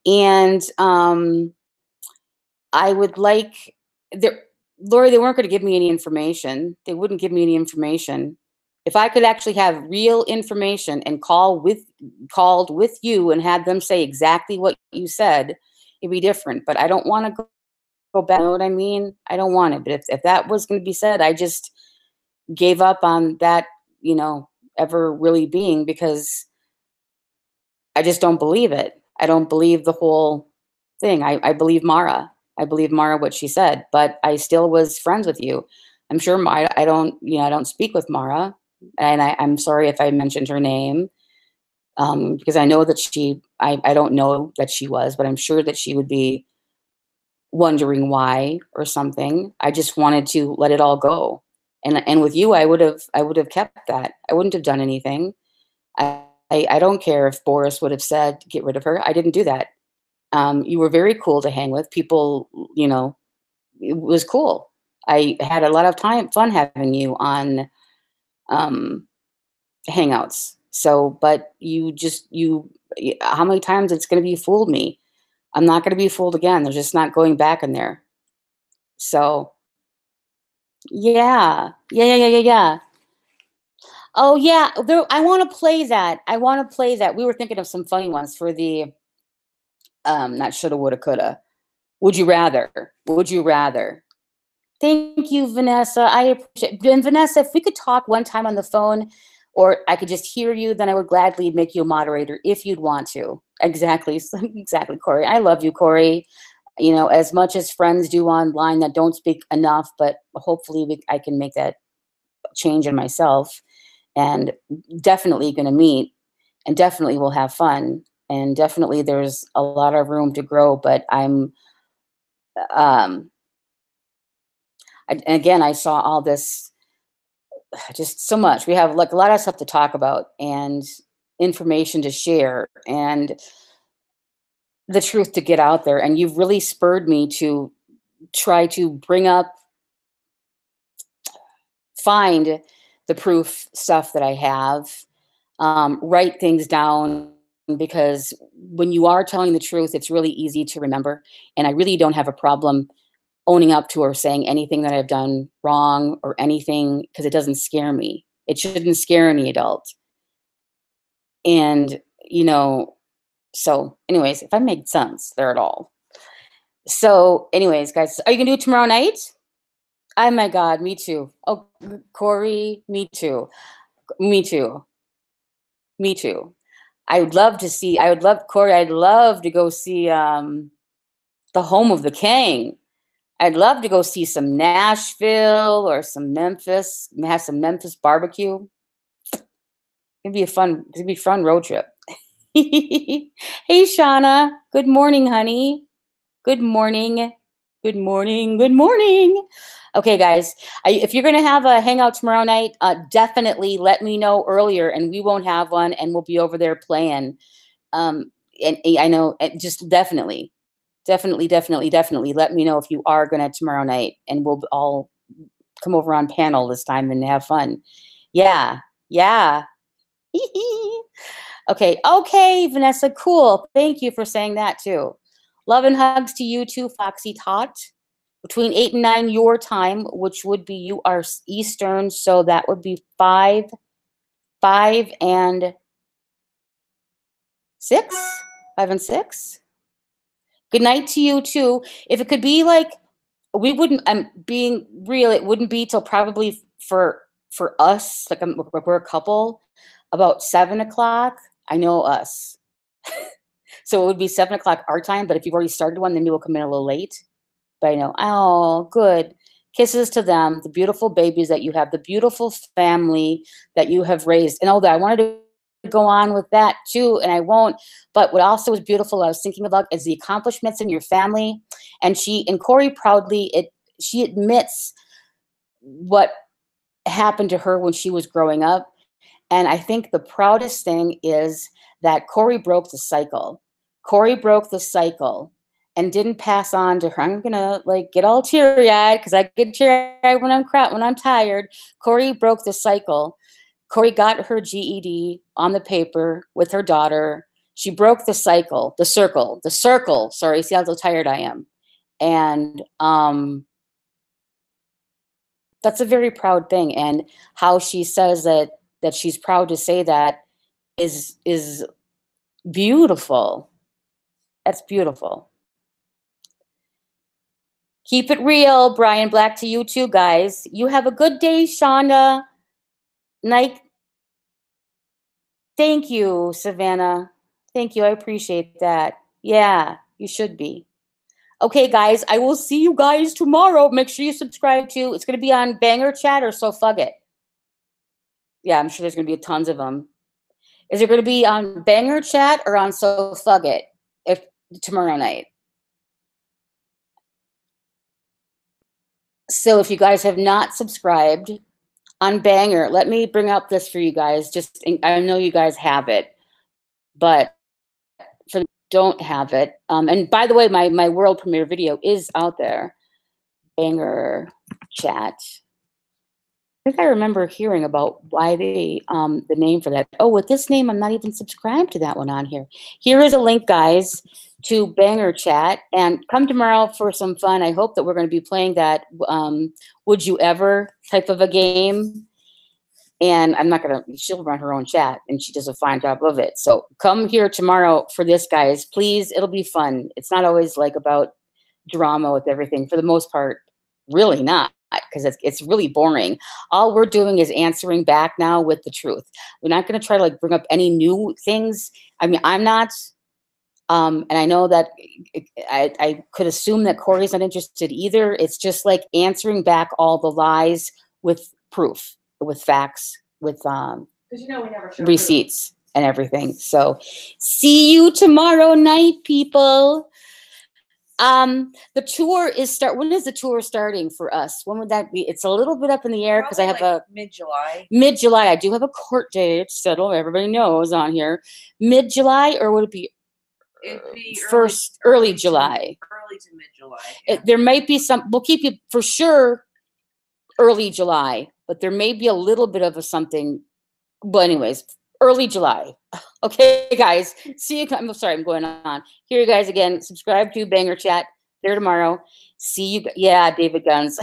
And I would like Lori, they weren't going to give me any information. They wouldn't give me any information. If I could actually have real information and called with you and had them say exactly what you said, it'd be different. But I don't want to go back. You know what I mean? I don't want it. But if that was going to be said, I just gave up on that, ever really being because I just don't believe it. I don't believe the whole thing. I believe Mara. I believe Mara what she said, but I still was friends with you. I'm sure I don't speak with Mara, and I'm sorry if I mentioned her name because I know that I don't know that she was, but I'm sure that she would be wondering why or something. I just wanted to let it all go, and with you, I would have kept that. I wouldn't have done anything. I don't care if Boris would have said get rid of her. I didn't do that. You were very cool to hang with. People, it was cool. I had a lot of fun having you on Hangouts. So, but how many times it's going to be fooled me? I'm not going to be fooled again. There's just not going back in there. So, yeah. Oh, yeah. I want to play that. We were thinking of some funny ones for the not shoulda, woulda, coulda. Would you rather? Thank you, Vanessa. I appreciate it. And Vanessa, if we could talk one time on the phone or I could just hear you, then I would gladly make you a moderator if you'd want to. Exactly, Corey. I love you, Corey. As much as friends do online that don't speak enough, but hopefully I can make that change in myself and definitely going to meet and definitely will have fun. And definitely there's a lot of room to grow, but again, I saw all this, just so much. We have like a lot of stuff to talk about and information to share and the truth to get out there. And you've really spurred me to try to find the proof stuff that I have, write things down, because when you are telling the truth, it's really easy to remember. And I really don't have a problem owning up to or saying anything that I've done wrong or anything, because it doesn't scare me. It shouldn't scare any adult. And, so anyways, if I made sense there at all. So anyways, guys, are you gonna do it tomorrow night? Oh my God, me too. Oh, Corey, me too. Me too. Me too. I would love to see, Corey, I'd love to go see the Home of the King. I'd love to go see some Nashville or some Memphis, have some Memphis barbecue. It'd be a fun road trip. Hey, Shauna. Good morning, honey. Good morning. Good morning. Good morning. Okay, guys, if you're going to have a hangout tomorrow night, definitely let me know earlier and we won't have one and we'll be over there playing. And I know, just definitely let me know if you are going to tomorrow night and we'll all come over on panel this time and have fun. Yeah. Okay, Vanessa, cool. Thank you for saying that too. Love and hugs to you too, Foxy Tot. Between 8 and 9 your time, which would be you are Eastern, so that would be 5 and 6. 5 and 6. Good night to you too. If it could be like, we wouldn't, I'm being real, it wouldn't be till probably for us, like we're a couple, about 7 o'clock. I know us. So it would be 7 o'clock our time, but if you've already started one, then you will come in a little late. But I know, oh, good. Kisses to them, the beautiful babies that you have, the beautiful family that you have raised. And I wanted to go on with that too, and I won't. But what also was beautiful, I was thinking about, is the accomplishments in your family. And Corey proudly, she admits what happened to her when she was growing up. And I think the proudest thing is that Corey broke the cycle. Corey broke the cycle and didn't pass on to her. I'm gonna like get all teary-eyed because I get teary-eyed when I'm tired. Corey broke the cycle. Corey got her GED on the paper with her daughter. She broke the cycle, the circle. Sorry, see how tired I am. And that's a very proud thing. And how she says that she's proud to say that is beautiful. That's beautiful. Keep it real, Brian Black, to you too, guys. You have a good day, Shonda. Night. Thank you, Savannah. Thank you. I appreciate that. Yeah, you should be. Okay, guys, I will see you guys tomorrow. Make sure you subscribe to, it's going to be on Banger Chat or So Fug It. Yeah, I'm sure there's going to be tons of them. Is it going to be on Banger Chat or on So Fug It tomorrow night? So if you guys have not subscribed on Banger, let me bring up this for you guys. I know you guys have it, but for don't have it. And by the way, my world premiere video is out there. Banger Chat. I think I remember hearing about why the name for that. Oh, with this name, I'm not even subscribed to that one on here. Here is a link, guys, to Banger Chat, and come tomorrow for some fun. I hope that we're going to be playing that Would You Ever type of a game. And I'm not going to, she'll run her own chat and she does a fine job of it. So come here tomorrow for this, guys, please. It'll be fun. It's not always like about drama with everything. For the most part, really not, because it's really boring. All we're doing is answering back now with the truth. We're not going to try to like bring up any new things. I mean, I'm not. And I know that I could assume that Corey's not interested either. It's just like answering back all the lies with proof, with facts, with we never show receipts and everything. So see you tomorrow night, people. The tour when is the tour starting for us? When would that be? It's a little bit up in the air because I have like mid-July. Mid-July. I do have a court date settled. Everybody knows on here. Mid-July, or would it be? It'd be early July. Early to mid-July. Yeah. There might be some. We'll keep you for sure. Early July, but there may be a little bit of a something. But anyways, early July. Okay, guys. See you. I'm sorry, I'm going on. Here you guys again. Subscribe to Banger Chat. There tomorrow. See you. Yeah, David Guns.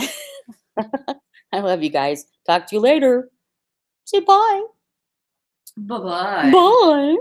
I love you guys. Talk to you later. Say bye. Bye-bye. Bye.